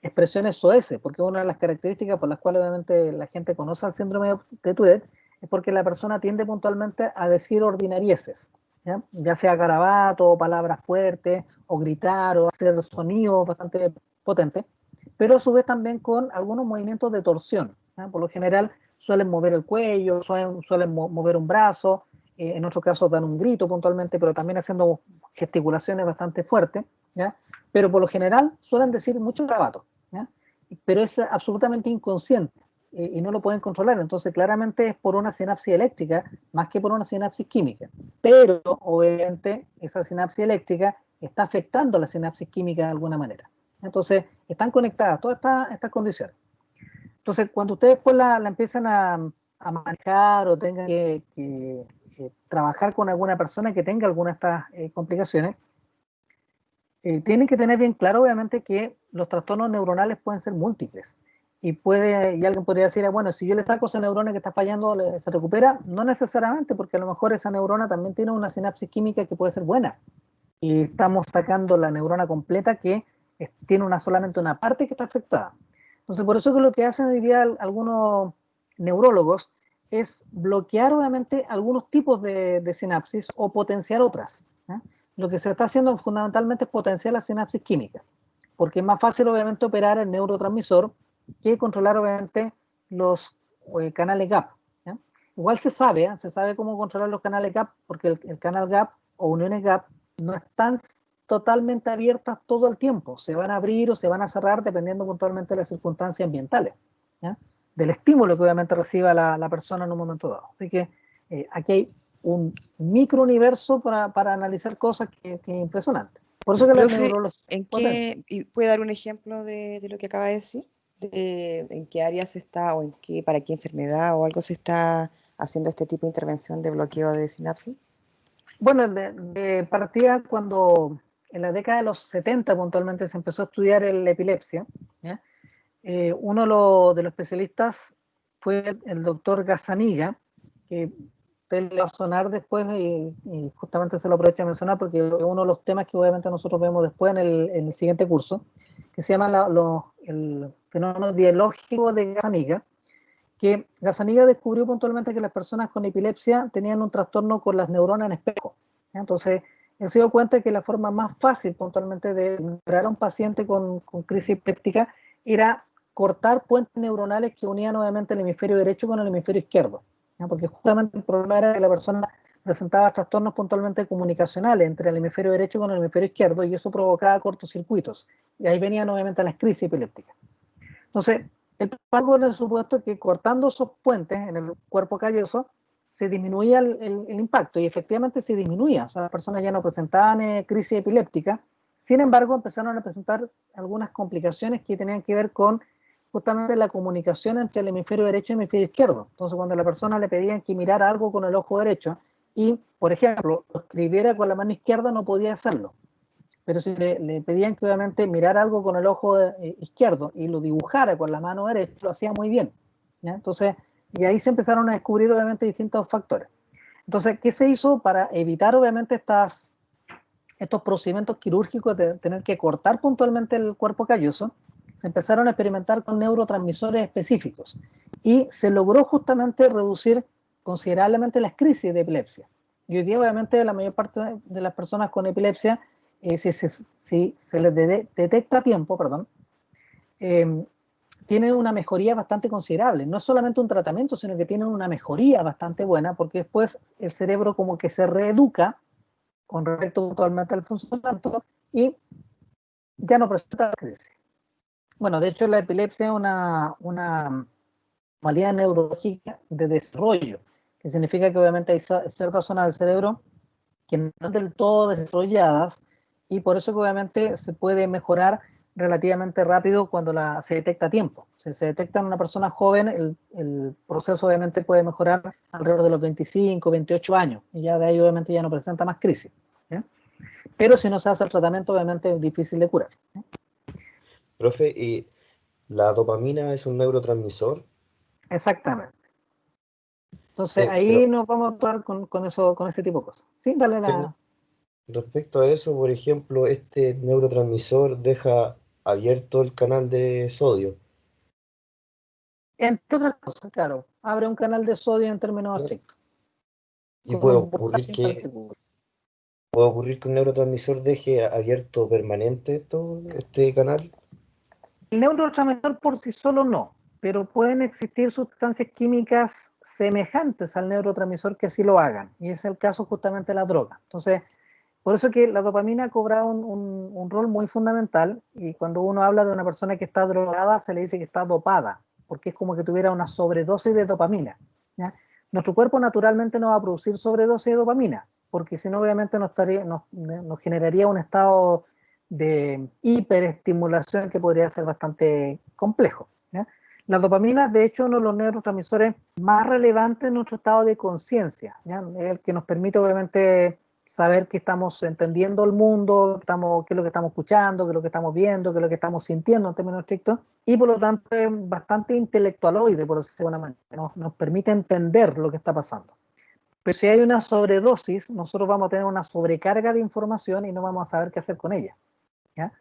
expresiones soeces, porque una de las características por las cuales obviamente la gente conoce el síndrome de Tourette es porque la persona tiende puntualmente a decir ordinarieces, ya sea garabato, o palabras fuertes, o gritar, o hacer sonidos bastante potentes, pero a su vez también con algunos movimientos de torsión. ¿Ya? Por lo general suelen mover el cuello, suelen mover un brazo, en otros casos dan un grito puntualmente, pero también haciendo gesticulaciones bastante fuertes, ¿ya? Pero por lo general suelen decir mucho garabato, ¿ya? Pero es absolutamente inconsciente y no lo pueden controlar, entonces claramente es por una sinapsis eléctrica más que por una sinapsis química, pero obviamente esa sinapsis eléctrica está afectando la sinapsis química de alguna manera, entonces están conectadas todas estas condiciones. Entonces cuando ustedes después la empiezan a manejar o tengan que trabajar con alguna persona que tenga alguna de estas complicaciones, tienen que tener bien claro, obviamente, que los trastornos neuronales pueden ser múltiples. Y alguien podría decir, bueno, si yo le saco esa neurona que está fallando, ¿se recupera? No necesariamente, porque a lo mejor esa neurona también tiene una sinapsis química que puede ser buena. Y estamos sacando la neurona completa que tiene solamente una parte que está afectada. Entonces, por eso que lo que hacen hoy día algunos neurólogos es bloquear, obviamente, algunos tipos de sinapsis o potenciar otras. ¿Eh? Lo que se está haciendo fundamentalmente es potenciar la sinapsis química, porque es más fácil obviamente operar el neurotransmisor que controlar obviamente los canales GAP. ¿Ya? Igual se sabe cómo controlar los canales GAP, porque el canal GAP o uniones GAP no están totalmente abiertas todo el tiempo, se van a abrir o se van a cerrar dependiendo puntualmente de las circunstancias ambientales, ¿ya? Del estímulo que obviamente reciba la persona en un momento dado. Así que aquí hay un microuniverso para analizar cosas que es impresionante. Por eso que la Profe, neurología ¿en qué, y puede dar un ejemplo de lo que acaba de decir? ¿En qué área se está, o para qué enfermedad o algo se está haciendo este tipo de intervención de bloqueo de sinapsis? Bueno, de partida cuando en la década de los 70 puntualmente se empezó a estudiar la epilepsia, ¿ya? Uno de los especialistas fue el doctor Gazzaniga, que a usted le va a sonar después y justamente se lo aprovecho de mencionar porque es uno de los temas que obviamente nosotros vemos después en el siguiente curso, que se llama el fenómeno dialógico de Gazzaniga, que Gazzaniga descubrió puntualmente que las personas con epilepsia tenían un trastorno con las neuronas en espejo. Entonces, él se dio cuenta que la forma más fácil puntualmente de curar a un paciente con crisis epiléptica era cortar puentes neuronales que unían obviamente el hemisferio derecho con el hemisferio izquierdo, ¿ya? Porque justamente el problema era que la persona presentaba trastornos puntualmente comunicacionales entre el hemisferio derecho con el hemisferio izquierdo y eso provocaba cortocircuitos. Y ahí venían obviamente las crisis epilépticas. Entonces, el pago en el supuesto que cortando esos puentes en el cuerpo calloso se disminuía el impacto y efectivamente se disminuía, o sea, las personas ya no presentaban crisis epiléptica, sin embargo empezaron a presentar algunas complicaciones que tenían que ver con justamente la comunicación entre el hemisferio derecho y el hemisferio izquierdo. Entonces cuando a la persona le pedían que mirara algo con el ojo derecho y, por ejemplo, lo escribiera con la mano izquierda, no podía hacerlo. Pero si le pedían que obviamente mirara algo con el ojo izquierdo y lo dibujara con la mano derecha, lo hacía muy bien, ¿ya? Entonces, Y ahí se empezaron a descubrir obviamente distintos factores. Entonces, ¿qué se hizo para evitar obviamente estos procedimientos quirúrgicos de tener que cortar puntualmente el cuerpo calloso? Se empezaron a experimentar con neurotransmisores específicos y se logró justamente reducir considerablemente las crisis de epilepsia. Y hoy día obviamente la mayor parte de las personas con epilepsia, si se les detecta a tiempo, tienen una mejoría bastante considerable. No es solamente un tratamiento, sino que tienen una mejoría bastante buena, porque después el cerebro como que se reeduca con respecto puntualmente al funcionamiento y ya no presenta crisis. Bueno, de hecho la epilepsia es una modalidad neurológica de desarrollo, que significa que obviamente hay ciertas zonas del cerebro que no están del todo desarrolladas y por eso que obviamente se puede mejorar relativamente rápido cuando se detecta a tiempo. Si se detecta en una persona joven, el proceso obviamente puede mejorar alrededor de los 25, 28 años y ya de ahí obviamente ya no presenta más crisis. ¿Ya? Pero si no se hace el tratamiento obviamente es difícil de curar. ¿Ya? Profe, ¿y la dopamina es un neurotransmisor? Exactamente. Entonces Pero ahí nos vamos a actuar con ese tipo de cosas. Sí, dale la... respecto a eso, por ejemplo, este neurotransmisor deja abierto el canal de sodio. Entre otras cosas, claro, abre un canal de sodio en términos Claro. estrictos, Y con un voltaje en particular. puede ocurrir que un neurotransmisor deje abierto permanente este canal. El neurotransmisor por sí solo no, pero pueden existir sustancias químicas semejantes al neurotransmisor que sí lo hagan, y es el caso justamente de la droga. Entonces, por eso que la dopamina cobra un rol muy fundamental, y cuando uno habla de una persona que está drogada, se le dice que está dopada, porque es como que tuviera una sobredosis de dopamina. ¿Ya? Nuestro cuerpo naturalmente no va a producir sobredosis de dopamina, porque si no, obviamente nos generaría un estado de hiperestimulación que podría ser bastante complejo. ¿Ya? La dopamina es de hecho uno de los neurotransmisores más relevantes en nuestro estado de conciencia, es el que nos permite obviamente saber que estamos entendiendo el mundo, qué es lo que estamos escuchando, qué es lo que estamos viendo, qué es lo que estamos sintiendo en términos estrictos, y por lo tanto es bastante intelectualoide, por decirlo de alguna manera, nos permite entender lo que está pasando. Pero si hay una sobredosis, nosotros vamos a tener una sobrecarga de información y no vamos a saber qué hacer con ella. ¿Ya?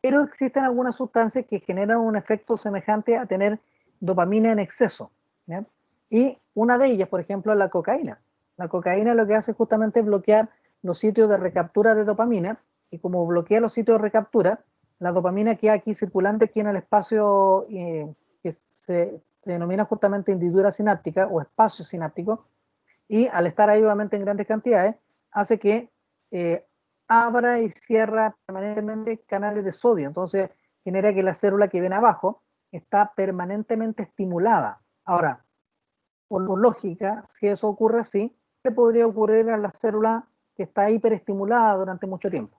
Pero existen algunas sustancias que generan un efecto semejante a tener dopamina en exceso. ¿Ya? Y una de ellas, por ejemplo, es la cocaína. La cocaína lo que hace justamente es bloquear los sitios de recaptura de dopamina, y como bloquea los sitios de recaptura, la dopamina queda aquí circulante aquí en el espacio que se denomina justamente hendidura sináptica o espacio sináptico, y al estar ahí obviamente en grandes cantidades, hace que abra y cierra permanentemente canales de sodio. Entonces genera que la célula que viene abajo está permanentemente estimulada. Ahora, por lógica, si eso ocurre así, ¿qué podría ocurrir a la célula que está hiperestimulada durante mucho tiempo?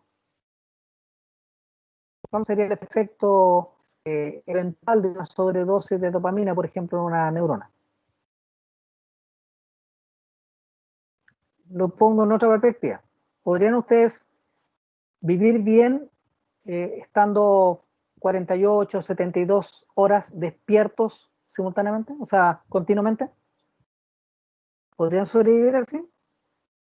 ¿Cuál sería el efecto eventual de una sobredosis de dopamina, por ejemplo, en una neurona? Lo pongo en otra perspectiva. ¿Podrían ustedes vivir bien estando 48, 72 horas despiertos simultáneamente? O sea, continuamente. ¿Podrían sobrevivir así?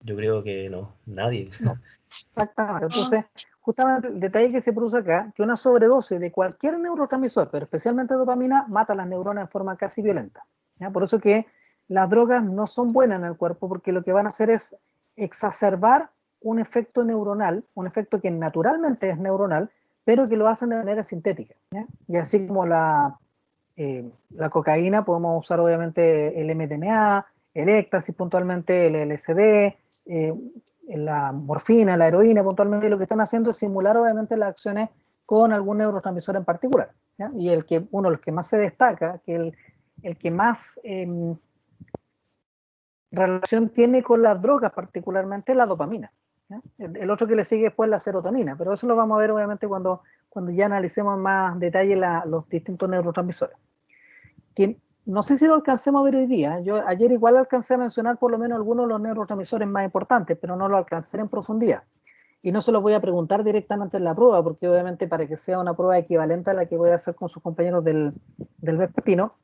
Yo creo que no, nadie. No, exactamente. Entonces, justamente el detalle que se produce acá, que una sobredosis de cualquier neurotransmisor, pero especialmente dopamina, mata a las neuronas de forma casi violenta. ¿Ya? Por eso que las drogas no son buenas en el cuerpo, porque lo que van a hacer es exacerbar un efecto neuronal, un efecto que naturalmente es neuronal, pero que lo hacen de manera sintética. ¿Ya? Y así como la cocaína, podemos usar obviamente el MDMA, el éxtasis puntualmente, el LSD, la morfina, la heroína puntualmente, lo que están haciendo es simular obviamente las acciones con algún neurotransmisor en particular. ¿Ya? Y uno de los que más se destaca, que el que más relación tiene con las drogas, particularmente la dopamina. ¿Ya? El otro que le sigue después es la serotonina, pero eso lo vamos a ver obviamente cuando ya analicemos en más detalle los distintos neurotransmisores. Que no sé si lo alcancemos a ver hoy día. Yo ayer igual alcancé a mencionar por lo menos algunos de los neurotransmisores más importantes, pero no lo alcancé en profundidad. Y no se los voy a preguntar directamente en la prueba, porque obviamente para que sea una prueba equivalente a la que voy a hacer con sus compañeros del vespertino,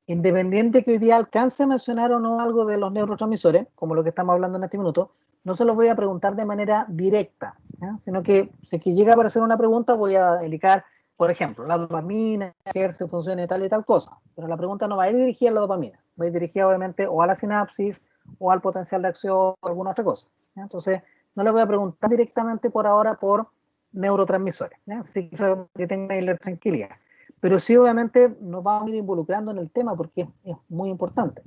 independiente que hoy día alcance a mencionar o no algo de los neurotransmisores, como lo que estamos hablando en este minuto, no se los voy a preguntar de manera directa, ¿ya? Sino que si es que llega a aparecer una pregunta, voy a indicar, por ejemplo, la dopamina, que ejerce funciones tal y tal cosa, pero la pregunta no va a ir dirigida a la dopamina, va a ir dirigida obviamente o a la sinapsis, o al potencial de acción, o alguna otra cosa, ¿ya? Entonces, no le voy a preguntar directamente por ahora por neurotransmisores, ¿ya? Así que tengan ahí la tranquilidad. Pero sí, obviamente, nos vamos a ir involucrando en el tema porque es muy importante.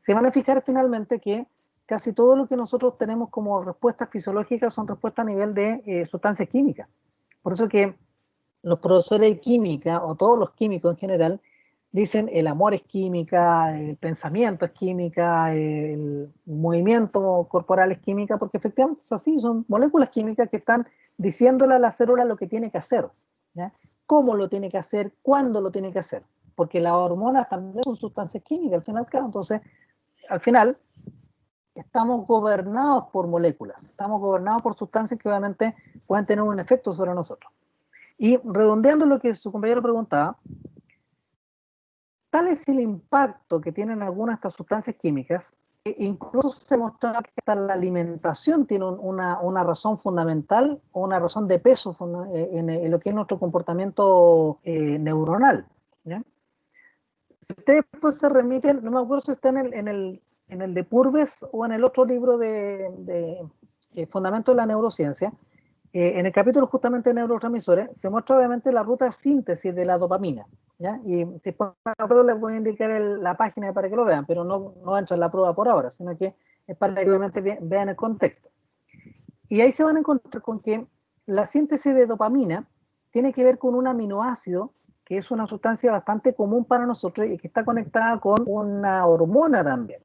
Se van a fijar finalmente que casi todo lo que nosotros tenemos como respuestas fisiológicas son respuestas a nivel de sustancias químicas. Por eso que los profesores de química, o todos los químicos en general, dicen el amor es química, el pensamiento es química, el movimiento corporal es química, porque efectivamente es así, son moléculas químicas que están diciéndole a la célula lo que tiene que hacer, ¿ya? Cómo lo tiene que hacer, cuándo lo tiene que hacer, porque las hormonas también son sustancias químicas, al final, claro, entonces, al final, estamos gobernados por moléculas, estamos gobernados por sustancias que obviamente pueden tener un efecto sobre nosotros. Y redondeando lo que su compañero preguntaba, tal es el impacto que tienen algunas de estas sustancias químicas, que incluso se mostraba que hasta la alimentación tiene una razón fundamental o una razón de peso en lo que es nuestro comportamiento neuronal, ¿ya? Si ustedes pues se remiten, no me acuerdo si está en el de Purves o en el otro libro de Fundamento de la Neurociencia, en el capítulo justamente de neurotransmisores, se muestra obviamente la ruta de síntesis de la dopamina, ¿ya? Y después les voy a indicar la página para que lo vean, pero no entra en la prueba por ahora, sino que es para que obviamente vean el contexto. Y ahí se van a encontrar con que la síntesis de dopamina tiene que ver con un aminoácido, que es una sustancia bastante común para nosotros y que está conectada con una hormona también.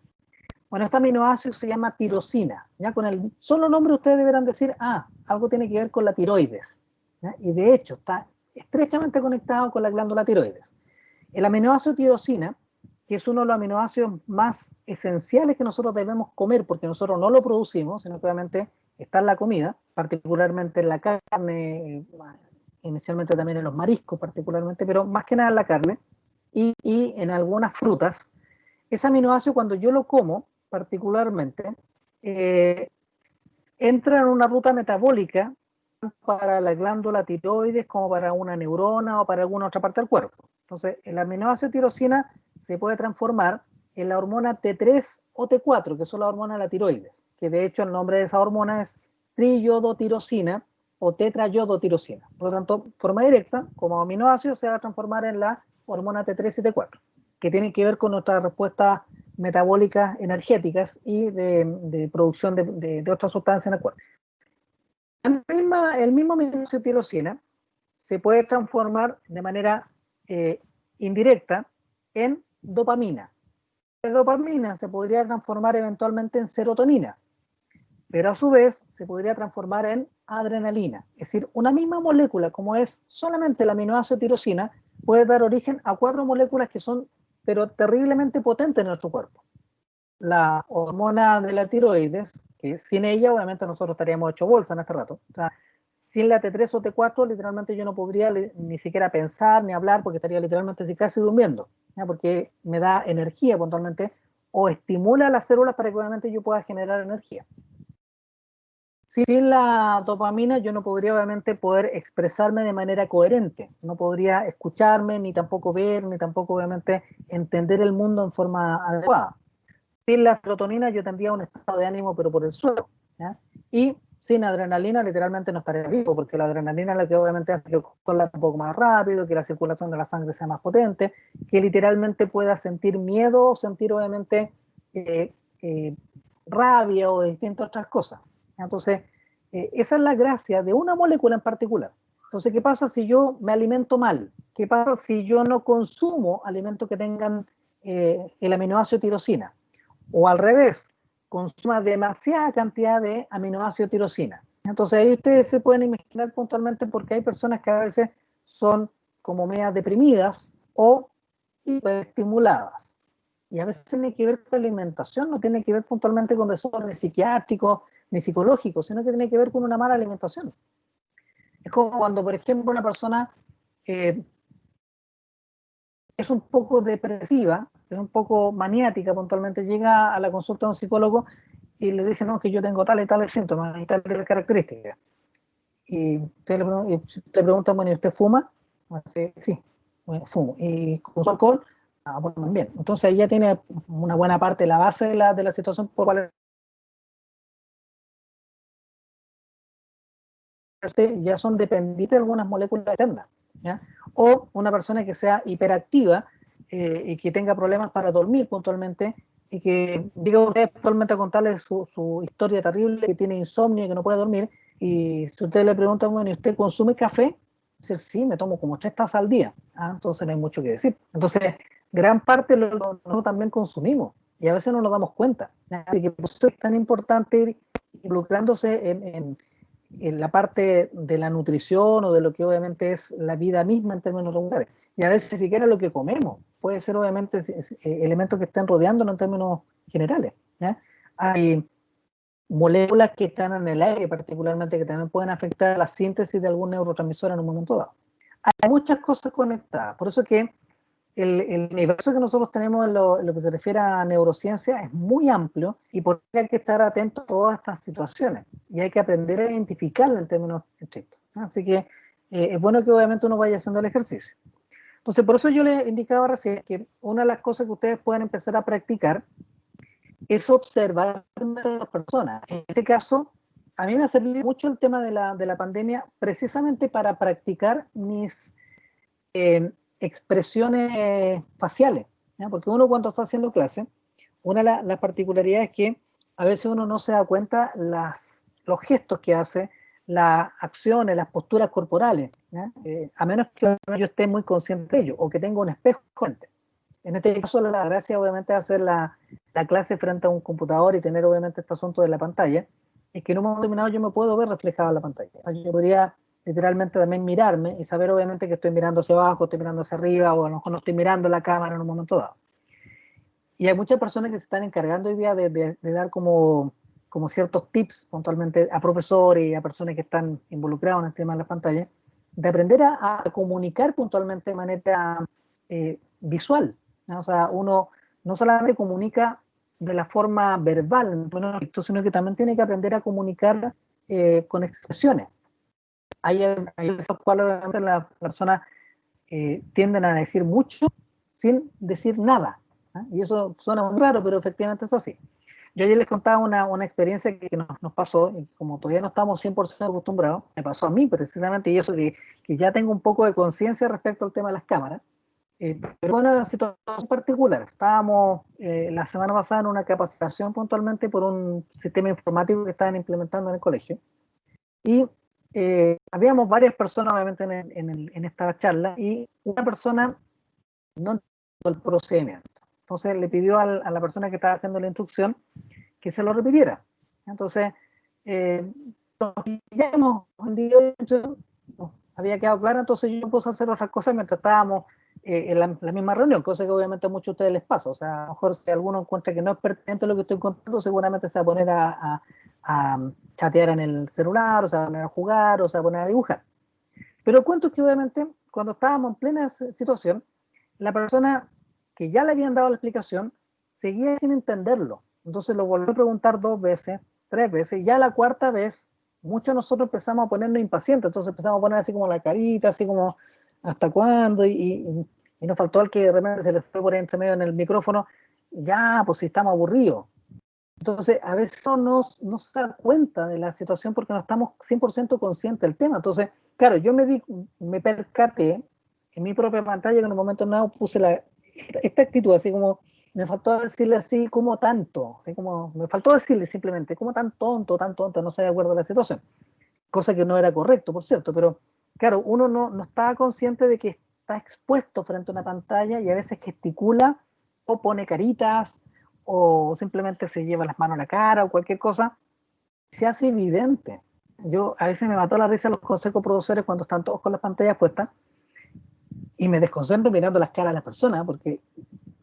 Bueno, este aminoácido se llama tirosina. ¿Ya? Con el solo nombre ustedes deberán decir, algo tiene que ver con la tiroides, ¿ya? Y de hecho está estrechamente conectado con la glándula tiroides. El aminoácido tirosina, que es uno de los aminoácidos más esenciales que nosotros debemos comer, porque nosotros no lo producimos, sino que obviamente está en la comida, particularmente en la carne, inicialmente también en los mariscos particularmente, pero más que nada en la carne, y en algunas frutas. Ese aminoácido, cuando yo lo como particularmente, eh, entra en una ruta metabólica para la glándula tiroides como para una neurona o para alguna otra parte del cuerpo. Entonces, el aminoácido tirosina se puede transformar en la hormona T3 o T4, que son las hormonas de la tiroides, que de hecho el nombre de esa hormona es triiodotirosina o tetrayodotirosina. Por lo tanto, forma directa, como aminoácido, se va a transformar en la hormona T3 y T4, que tienen que ver con nuestras respuestas metabólicas energéticas y de producción de otras sustancias en el cuerpo. El mismo aminoácido tirosina se puede transformar de manera indirecta en dopamina. La dopamina se podría transformar eventualmente en serotonina, pero a su vez se podría transformar en adrenalina. Es decir, una misma molécula, como es solamente el aminoácido tirosina, puede dar origen a 4 moléculas que son pero terriblemente potentes en nuestro cuerpo. La hormona de la tiroides, que sin ella obviamente nosotros estaríamos hecho bolsa en este rato. O sea, sin la T3 o T4 literalmente yo no podría ni siquiera pensar ni hablar porque estaría literalmente así casi durmiendo, ¿ya? Porque me da energía puntualmente o estimula las células para que obviamente yo pueda generar energía. Sin la dopamina yo no podría obviamente poder expresarme de manera coherente, no podría escucharme, ni tampoco ver, ni tampoco obviamente entender el mundo en forma adecuada. Sin la serotonina yo tendría un estado de ánimo pero por el suelo, ¿ya? Y sin adrenalina literalmente no estaría vivo, porque la adrenalina es la que obviamente hace que el corazón lata un poco más rápido, que la circulación de la sangre sea más potente, que literalmente pueda sentir miedo o sentir obviamente eh, eh, rabia o distintas otras cosas. Entonces, esa es la gracia de una molécula en particular. Entonces, ¿qué pasa si yo me alimento mal? ¿Qué pasa si yo no consumo alimentos que tengan el aminoácido tirosina? O al revés, consuma demasiada cantidad de aminoácido tirosina. Entonces ahí ustedes se pueden imaginar puntualmente porque hay personas que a veces son como medias deprimidas o hiperestimuladas. Y a veces tiene que ver con la alimentación, no tiene que ver puntualmente con desórdenes psiquiátricos ni psicológicos, sino que tiene que ver con una mala alimentación. Es como cuando, por ejemplo, una persona es un poco depresiva, es un poco maniática puntualmente, llega a la consulta de un psicólogo y le dice, no, que yo tengo tal y tal síntomas y tal y tal características. Y usted le pregunta, bueno, ¿y usted fuma? Dice, sí, bueno, fumo. ¿Y consume alcohol? Ah, bueno, también. Entonces ahí ya tiene una buena parte de la base de la situación por la cual ya son dependientes de algunas moléculas externas, ¿ya? O una persona que sea hiperactiva y que tenga problemas para dormir puntualmente y que diga usted actualmente a contarle su historia terrible, que tiene insomnio y que no puede dormir, y si usted le pregunta, bueno, ¿y usted consume café? Dice, sí, me tomo como 3 tazas al día. Ah, entonces no hay mucho que decir. Entonces, gran parte nosotros también consumimos y a veces no nos damos cuenta. Así que por eso es tan importante ir involucrándose en la parte de la nutrición o de lo que obviamente es la vida misma en términos regulares. Y a veces siquiera lo que comemos puede ser obviamente elementos que estén rodeándonos en términos generales, ¿ya? Hay moléculas que están en el aire particularmente que también pueden afectar la síntesis de algún neurotransmisor en un momento dado. Hay muchas cosas conectadas, por eso que el universo que nosotros tenemos en lo que se refiere a neurociencia es muy amplio y por eso hay que estar atentos a todas estas situaciones y hay que aprender a identificarlas en términos estrictos. Así que es bueno que obviamente uno vaya haciendo el ejercicio. Entonces, por eso yo les indicaba recién que una de las cosas que ustedes pueden empezar a practicar es observar a las personas. En este caso, a mí me ha servido mucho el tema de la pandemia precisamente para practicar mis expresiones faciales, ¿ya? Porque uno cuando está haciendo clase, una de las particularidades es que a veces uno no se da cuenta los gestos que hace, las acciones, las posturas corporales, a menos que yo esté muy consciente de ello o que tenga un espejo frente. En este caso, la gracia obviamente es hacer la clase frente a un computador y tener obviamente este asunto de la pantalla, es que en un momento determinado yo me puedo ver reflejado en la pantalla. Yo podría literalmente también mirarme y saber obviamente que estoy mirando hacia abajo, estoy mirando hacia arriba o a lo mejor no estoy mirando la cámara en un momento dado. Y hay muchas personas que se están encargando hoy día de dar como ciertos tips puntualmente a profesores y a personas que están involucrados en el tema de las pantallas, de aprender a comunicar puntualmente de manera visual, ¿no? O sea, uno no solamente comunica de la forma verbal, sino que también tiene que aprender a comunicar con expresiones. Hay esos cuales las personas tienden a decir mucho sin decir nada, ¿eh? Y eso suena muy raro, pero efectivamente es así. Yo ayer les contaba una experiencia que nos pasó, y como todavía no estamos 100% acostumbrados, me pasó a mí precisamente, y eso que ya tengo un poco de conciencia respecto al tema de las cámaras, pero bueno, una situación particular. Estábamos la semana pasada en una capacitación puntualmente por un sistema informático que estaban implementando en el colegio, y habíamos varias personas obviamente en esta charla, y una persona no entendió el procedimiento. Entonces le pidió a la persona que estaba haciendo la instrucción que se lo repitiera. Entonces, ya hemos había quedado claro, entonces yo puse a hacer otras cosas mientras estábamos en la misma reunión, cosa que obviamente a muchos de ustedes les pasa. O sea, a lo mejor si alguno encuentra que no es pertinente lo que estoy contando, seguramente se va a poner a chatear en el celular, o se va a poner a jugar, o se va a poner a dibujar. Pero el cuento es que obviamente cuando estábamos en plena situación, la persona que ya le habían dado la explicación seguía sin entenderlo. Entonces lo volvió a preguntar 2 veces, 3 veces, y ya la cuarta vez, muchos de nosotros empezamos a ponernos impacientes, entonces empezamos a poner así como la carita, así como, ¿hasta cuándo? Y nos faltó el que de repente se les fue por ahí entre medio en el micrófono, ya, pues si estamos aburridos. Entonces, a veces no se da cuenta de la situación porque no estamos 100% conscientes del tema. Entonces, claro, yo me percaté en mi propia pantalla que en un momento dado puse esta actitud, así como, me faltó decirle así como tanto, así como, me faltó decirle simplemente, como tan tonto, no se de acuerdo a la situación. Cosa que no era correcto, por cierto, pero claro, uno no estaba consciente de que está expuesto frente a una pantalla y a veces gesticula o pone caritas o simplemente se lleva las manos a la cara o cualquier cosa, se hace evidente. Yo a veces me mató la risa los consejos productores cuando están todos con las pantallas puestas y me desconcentro mirando las caras de las personas porque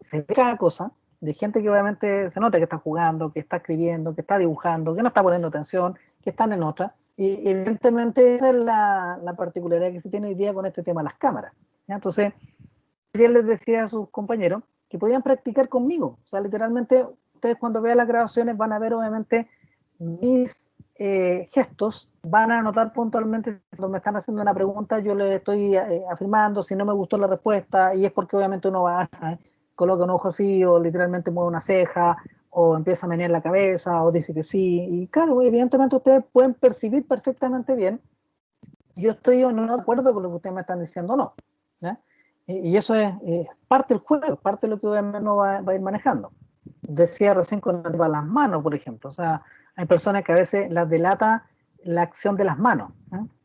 se ve cada cosa de gente que obviamente se nota que está jugando, que está escribiendo, que está dibujando, que no está poniendo atención, que están en otra. Y evidentemente esa es la particularidad que se tiene hoy día con este tema de las cámaras, ¿ya? Entonces, ayer les decía a sus compañeros que podían practicar conmigo. O sea, literalmente, ustedes cuando vean las grabaciones van a ver obviamente mis gestos, van a notar puntualmente cuando me están haciendo una pregunta, yo le estoy afirmando, si no me gustó la respuesta, y es porque obviamente uno va, coloca un ojo así, o literalmente mueve una ceja, o empieza a menear la cabeza, o dice que sí, y claro, evidentemente ustedes pueden percibir perfectamente bien, yo estoy o no de acuerdo con lo que ustedes me están diciendo o no, ¿ya? Y eso es parte del juego, parte de lo que obviamente uno va a ir manejando. Decía recién con las manos, por ejemplo, o sea, hay personas que a veces las delata la acción de las manos,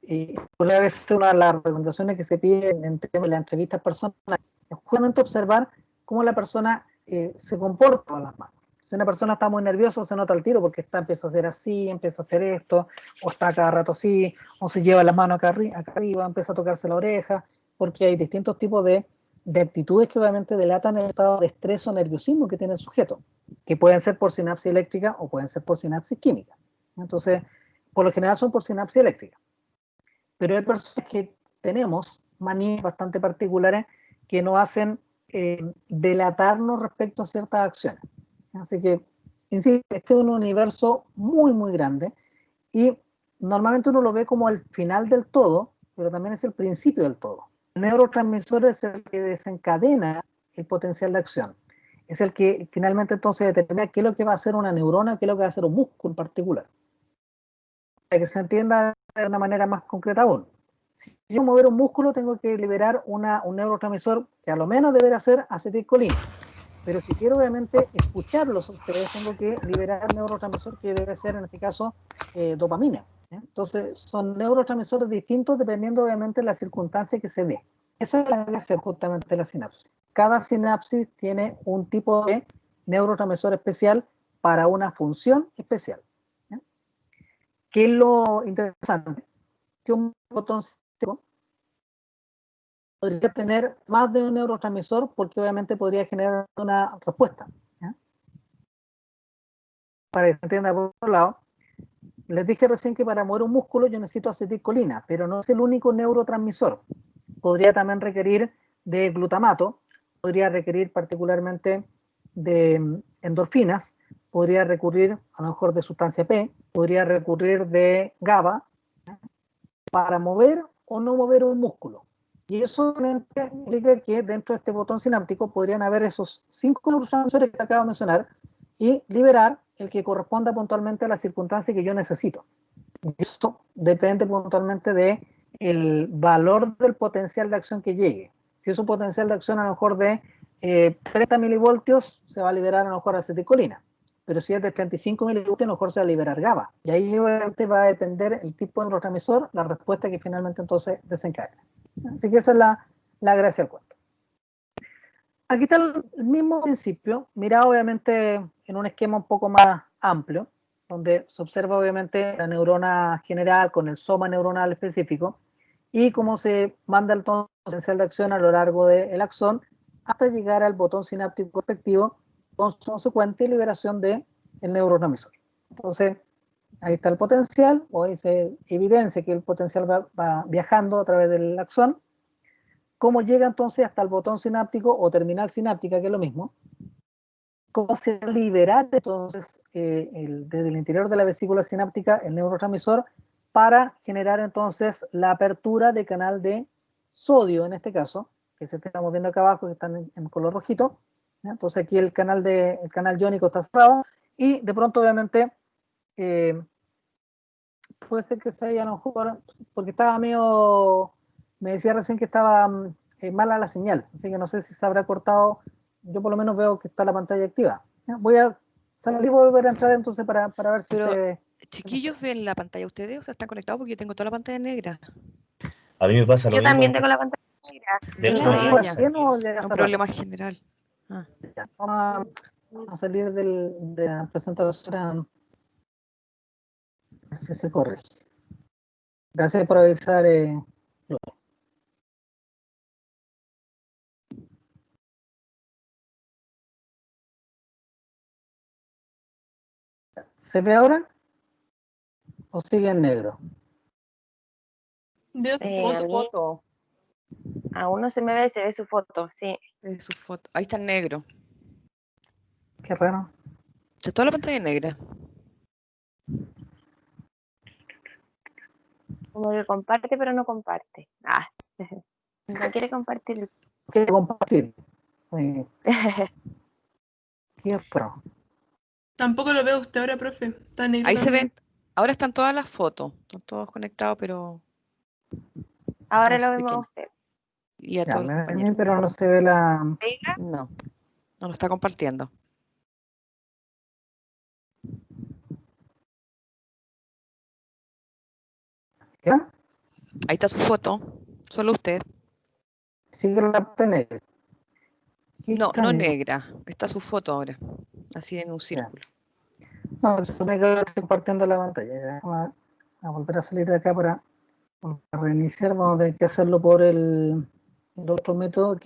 ¿eh? Y a veces una de las recomendaciones que se pide en las entrevistas personales es justamente observar cómo la persona se comporta con las manos. Si una persona está muy nerviosa, se nota al tiro porque empieza a hacer así, empieza a hacer esto, o está cada rato así, o se lleva las manos acá arriba, empieza a tocarse la oreja, porque hay distintos tipos de actitudes que obviamente delatan el estado de estrés o nerviosismo que tiene el sujeto, que pueden ser por sinapsis eléctrica o pueden ser por sinapsis química. Entonces, por lo general son por sinapsis eléctrica. Pero hay personas que tenemos manías bastante particulares que nos hacen delatarnos respecto a ciertas acciones. Así que, insisto, este es un universo muy, muy grande y normalmente uno lo ve como el final del todo, pero también es el principio del todo. El neurotransmisor es el que desencadena el potencial de acción. Es el que finalmente entonces determina qué es lo que va a hacer una neurona, qué es lo que va a hacer un músculo en particular. Para que se entienda de una manera más concreta aún. Si yo mover un músculo, tengo que liberar un neurotransmisor que a lo menos debería ser acetilcolina. Pero si quiero obviamente escucharlos a ustedes, tengo que liberar el neurotransmisor que debe ser en este caso dopamina. Entonces son neurotransmisores distintos dependiendo obviamente de la circunstancia que se dé. Esa es la gracia justamente de la sinapsis. Cada sinapsis tiene un tipo de neurotransmisor especial para una función especial. ¿Ya? ¿Qué es lo interesante? Que un botón podría tener más de un neurotransmisor porque obviamente podría generar una respuesta. ¿Ya? Para que se entienda por otro lado, les dije recién que para mover un músculo yo necesito acetilcolina, pero no es el único neurotransmisor. Podría también requerir de glutamato, podría requerir particularmente de endorfinas, podría recurrir a lo mejor de sustancia P, podría recurrir de GABA, ¿eh? Para mover o no mover un músculo. Y eso implica que dentro de este botón sináptico podrían haber esos 5 neurotransmisores que acabo de mencionar y liberar el que corresponda puntualmente a la circunstancia que yo necesito. Y esto depende puntualmente de el valor del potencial de acción que llegue. Si es un potencial de acción a lo mejor de 30 milivoltios, se va a liberar a lo mejor acetilcolina. Pero si es de 35 milivoltios, a lo mejor se va a liberar GABA. Y ahí obviamente va a depender el tipo de neurotransmisor, la respuesta que finalmente entonces desencadena. Así que esa es la gracia del cuento. Aquí está el mismo principio, mirado obviamente en un esquema un poco más amplio, donde se observa obviamente la neurona general con el soma neuronal específico y cómo se manda el potencial de acción a lo largo del axón hasta llegar al botón sináptico respectivo con su consecuente liberación del neurotransmisor. Entonces, ahí está el potencial, o ahí se evidencia que el potencial va viajando a través del axón. ¿Cómo llega entonces hasta el botón sináptico o terminal sináptica, que es lo mismo? ¿Cómo se va a liberar entonces desde el interior de la vesícula sináptica el neurotransmisor para generar entonces la apertura de canal de sodio, en este caso, que se estamos viendo acá abajo, que están en color rojito? ¿Ya? Entonces aquí el canal iónico está cerrado y de pronto obviamente puede ser que se haya a lo mejor, porque estaba medio, me decía recién que estaba mala la señal, así que no sé si se habrá cortado, yo por lo menos veo que está la pantalla activa. ¿Ya? Voy a salir y volver a entrar entonces para ver si Pero, se... chiquillos, ¿ven la pantalla ustedes o sea, están conectados? Porque yo tengo toda la pantalla negra. A mí me pasa lo Yo mismo. también tengo la pantalla negra. De hecho, Ah, ¿Por ya. qué no llega Es un esa problema parte? general. Ah. Ya, vamos a salir de la presentación a ver si se corrige. Gracias por avisar. ¿Se ve ahora o sigue en negro? Veo Eh, foto. a mí- Aún no se me ve, se ve su foto, sí. Es su foto. Ahí está en negro. Qué raro. Está toda la pantalla en negra. Como que comparte, pero no comparte. Ah, no quiere compartir. Quiero compartir. Eh, Qué raro. Tampoco lo veo a usted ahora, profe. Está negro Ahí se también. ven. Ahora están todas las fotos. Están todos conectados, pero Ahora más lo vemos a pequeño. usted. Y a Ya, todos los a mí, compañeros. pero no se ve la. No, no lo está compartiendo. ¿Ya? Ahí está su foto. Solo usted. Sigue la parte negra. Qué No, no extraño. negra. Está su foto ahora. Así en un Ya. círculo. No, se supone que estoy compartiendo la pantalla. Ya, vamos a volver a salir de acá para reiniciar. Vamos a tener que hacerlo por el otro método.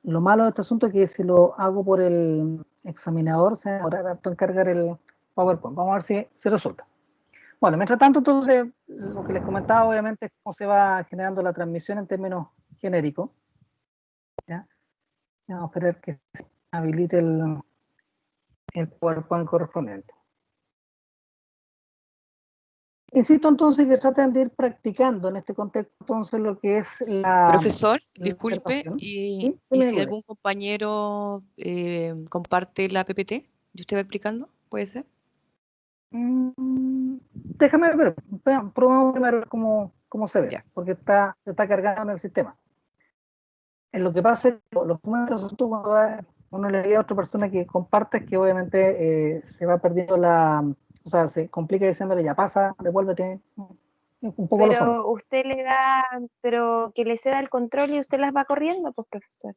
Lo malo de este asunto es que si lo hago por el examinador, se va a demorar harto en cargar el PowerPoint. Vamos a ver si resulta. Bueno, mientras tanto, entonces, lo que les comentaba, obviamente, es cómo se va generando la transmisión en términos genéricos. ¿Ya? Vamos a esperar que se habilite el PowerPoint correspondiente. Insisto entonces que traten de ir practicando en este contexto entonces lo que es Profesor, la disculpe, observación. y ¿Sí? si Dime. algún compañero comparte la PPT, ¿y usted va explicando? ¿Puede ser? Déjame ver, probamos primero cómo se ve, Ya. porque está cargado en el sistema. En lo que pasa es que los documentos cuando uno le dice a otra persona que comparte, es que obviamente se va perdiendo o sea, se complica diciéndole ya pasa, devuélvete, un poco lo fome. Pero usted le da, pero que le ceda el control y usted las va corriendo, pues profesor.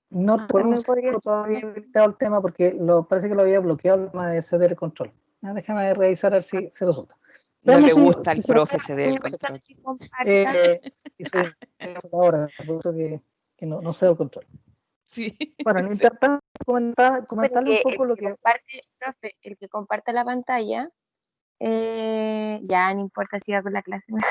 No recuerdo También si podría tengo todavía habilitado el tema porque parece que lo había bloqueado el tema de ceder el control. Déjame revisar a ver si se resulta. No Veamos le gusta si al se ve. profe ceder el control. que comparta. Y soy ahora, por eso que no cedo el control. Sí. Bueno, Sí. intentar comentarle un Que poco lo que... comparte, profe, el que comparta la pantalla, ya no importa si va con la clase mejor.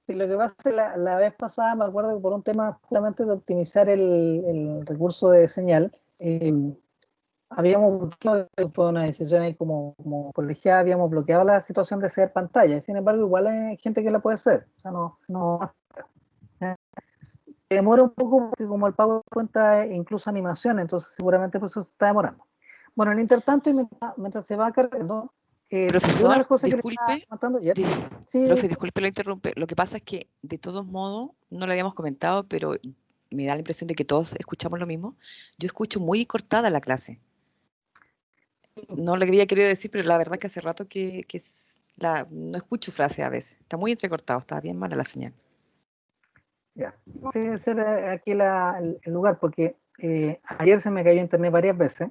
Sí, lo que pasa es que la vez pasada me acuerdo que por un tema justamente de optimizar el recurso de señal, habíamos bloqueado, fue una decisión ahí como colegiada, habíamos bloqueado la situación de ceder pantalla. Sin embargo, igual hay gente que la puede hacer. O sea, no demora un poco porque como el PowerPoint cuenta incluso animación, entonces seguramente pues eso se está demorando. Bueno, en el intertanto, y mientras se va cargando, yo una de Profesor, las cosas que le estaba disculpe. comentando ya, sí, Profe, disculpe lo interrumpe. Lo que pasa es que, de todos modos, no lo habíamos comentado, pero me da la impresión de que todos escuchamos lo mismo. Yo escucho muy cortada la clase. No le había querido decir, pero la verdad que hace rato que no escucho frase a veces. Está muy entrecortado, está bien mala la señal. ya. Sí, debe ser aquí el lugar, porque ayer se me cayó internet varias veces,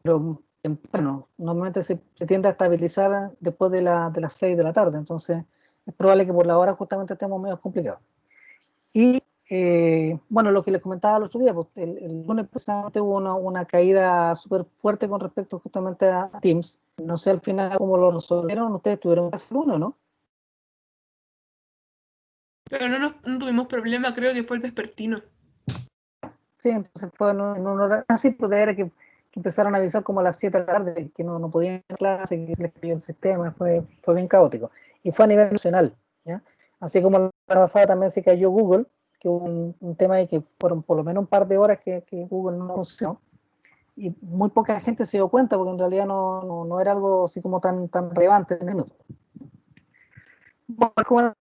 pero temprano, normalmente se tiende a estabilizar después de las 6 de la tarde, entonces es probable que por la hora justamente estemos medio complicados. Y bueno, lo que les comentaba el otro día, pues, el lunes precisamente hubo una caída súper fuerte con respecto justamente a Teams. No sé al final cómo lo resolvieron, ustedes tuvieron que hacer uno, ¿no? Pero no tuvimos problema, creo que fue el vespertino. Sí, entonces fue en un horario así, pues era que empezaron a avisar como a las 7 de la tarde, que no podían ir a clase, que se les cayó el sistema, fue bien caótico. Y fue a nivel nacional, ¿ya? Así como la semana pasada también se cayó Google, que hubo un tema de que fueron por lo menos un par de horas que Google no funcionó. Y muy poca gente se dio cuenta, porque en realidad no era algo así como tan relevante en el minuto. Bueno, como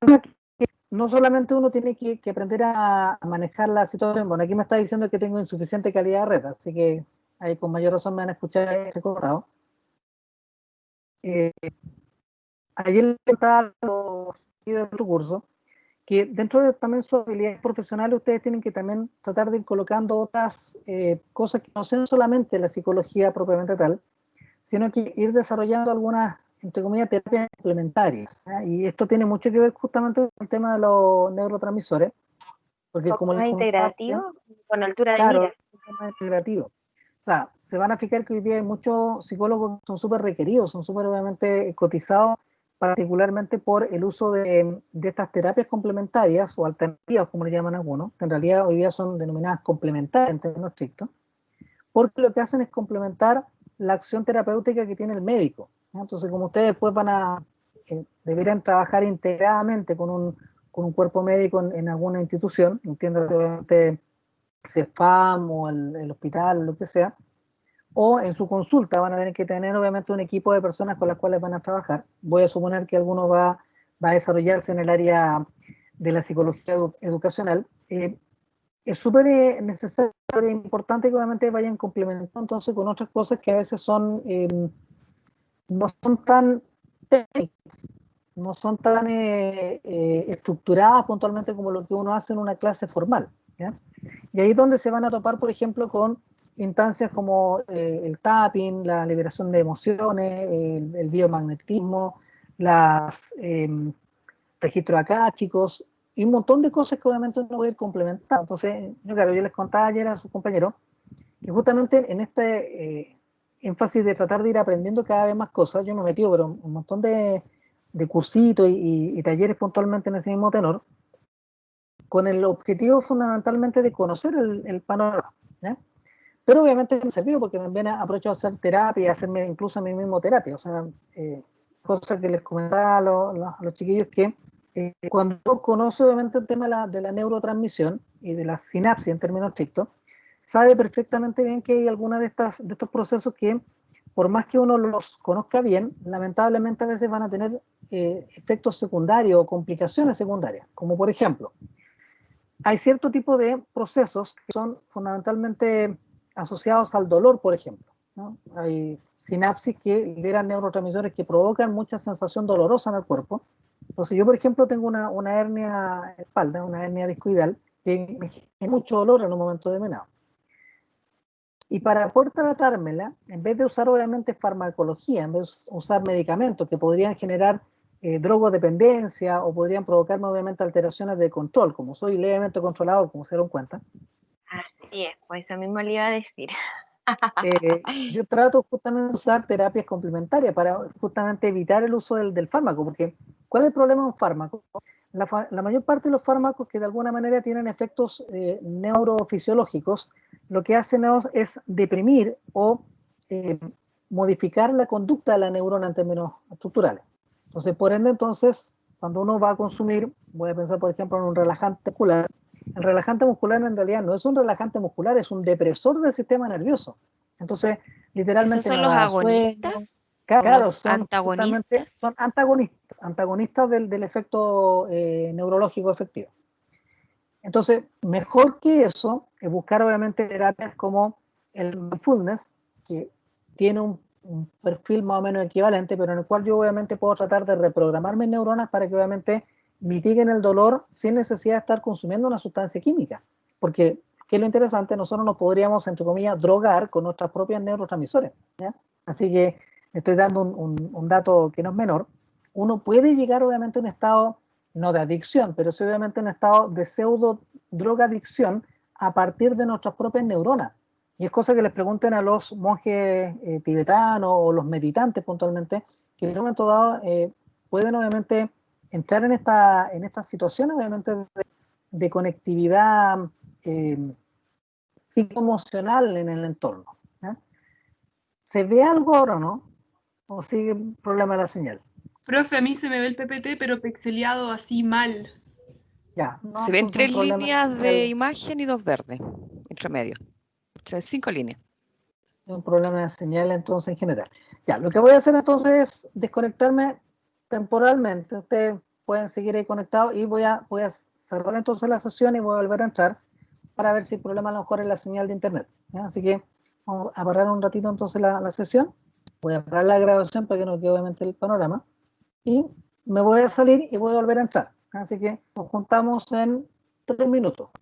no solamente uno tiene que aprender a manejar la situación. Bueno, aquí me está diciendo que tengo insuficiente calidad de red, así que ahí con mayor razón me van a escuchar recordado. Ayer le contaba a los del otro curso que dentro de también sus habilidades profesionales ustedes tienen que también tratar de ir colocando otras cosas que no sean solamente la psicología propiamente tal, sino que ir desarrollando algunas, entre comillas, terapias complementarias. Y esto tiene mucho que ver justamente con el tema de los neurotransmisores, porque como les Más comentaba, integrativo, con altura de claro, mira. es un tema integrativo. O sea, se van a fijar que hoy día hay muchos psicólogos que son súper requeridos, son súper obviamente cotizados particularmente por el uso de estas terapias complementarias o alternativas, como le llaman algunos, que en realidad hoy día son denominadas complementarias en términos estrictos, porque lo que hacen es complementar la acción terapéutica que tiene el médico, ¿no? Entonces, como ustedes después deberían trabajar integradamente con un cuerpo médico en alguna institución, entiendo obviamente CEFAM o el hospital, lo que sea, o en su consulta van a tener que tener obviamente un equipo de personas con las cuales van a trabajar. Voy a suponer que alguno va a desarrollarse en el área de la psicología educacional. Es súper necesario e importante que obviamente vayan complementando entonces con otras cosas que a veces no son tan técnicas, no son tan estructuradas puntualmente como lo que uno hace en una clase formal, ¿ya? Y ahí es donde se van a topar, por ejemplo, con instancias como el tapping, la liberación de emociones, el biomagnetismo, registros akáshicos y un montón de cosas que obviamente uno va a ir complementando. Entonces, yo les contaba ayer a sus compañeros que justamente en este énfasis de tratar de ir aprendiendo cada vez más cosas, yo me he metido pero un montón de cursitos y talleres puntualmente en ese mismo tenor, con el objetivo fundamentalmente de conocer el panorama, ¿ya? Pero obviamente me ha servido porque también aprovecho a hacer terapia y hacerme incluso a mí mismo terapia, o sea, cosas que les comentaba a los chiquillos que cuando uno conoce obviamente el tema de la neurotransmisión y de la sinapsis en términos estrictos, sabe perfectamente bien que hay algunas de estos procesos que, por más que uno los conozca bien, lamentablemente a veces van a tener efectos secundarios o complicaciones secundarias, como por ejemplo, hay cierto tipo de procesos que son fundamentalmente asociados al dolor, por ejemplo, ¿no? Hay sinapsis que liberan neurotransmisores que provocan mucha sensación dolorosa en el cuerpo. Entonces yo, por ejemplo, tengo una hernia espalda, una hernia discoidal, que me genera mucho dolor en un momento determinado. Y para poder tratármela, en vez de usar obviamente farmacología, en vez de usar medicamentos que podrían generar drogodependencia o podrían provocarme obviamente alteraciones de control, como soy levemente controlado, como se dieron cuenta. Así es, pues eso mismo le iba a decir. Yo trato justamente de usar terapias complementarias para justamente evitar el uso del fármaco, porque ¿cuál es el problema de un fármaco? La mayor parte de los fármacos que de alguna manera tienen efectos neurofisiológicos, lo que hacen es deprimir o modificar la conducta de la neurona en términos estructurales. Entonces, por ende, entonces, cuando uno va a consumir, voy a pensar, por ejemplo, en un relajante muscular, el relajante muscular en realidad no es un relajante muscular, es un depresor del sistema nervioso. Entonces, literalmente ¿Esos son me los va a dar sueño. agonistas o Claro, los antagonistas? son antagonistas del efecto neurológico efectivo. Entonces, mejor que eso es buscar obviamente terapias como el mindfulness, que tiene un perfil más o menos equivalente, pero en el cual yo obviamente puedo tratar de reprogramar mis neuronas para que obviamente mitiguen el dolor sin necesidad de estar consumiendo una sustancia química. Porque, ¿qué es lo interesante? Nosotros nos podríamos, entre comillas, drogar con nuestras propias neurotransmisores, ¿ya? Así que estoy dando un dato que no es menor. Uno puede llegar obviamente a un estado no de adicción, pero sí obviamente un estado de pseudo drogadicción a partir de nuestras propias neuronas. Y es cosa que les pregunten a los monjes tibetanos o los meditantes puntualmente, que en un momento dado pueden obviamente entrar en estas situaciones obviamente de conectividad psicoemocional en el entorno, ¿ya? ¿Se ve algo ahora o no? ¿O sigue el problema de la señal? Profe, a mí se me ve el PPT, pero pixeleado así mal. Ya, no, Se ven entonces un 3 problema de líneas de señal. imagen y 2 verdes, entre medio. O sea, 5 líneas. Un problema de señal entonces en general. Ya, lo que voy a hacer entonces es desconectarme temporalmente. Ustedes pueden seguir ahí conectados y voy a cerrar entonces la sesión y voy a volver a entrar para ver si el problema a lo mejor es la señal de internet, ¿ya? Así que vamos a parar un ratito entonces la sesión. Voy a parar la grabación para que nos quede obviamente el panorama y me voy a salir y voy a volver a entrar. Así que nos juntamos en 3 minutos.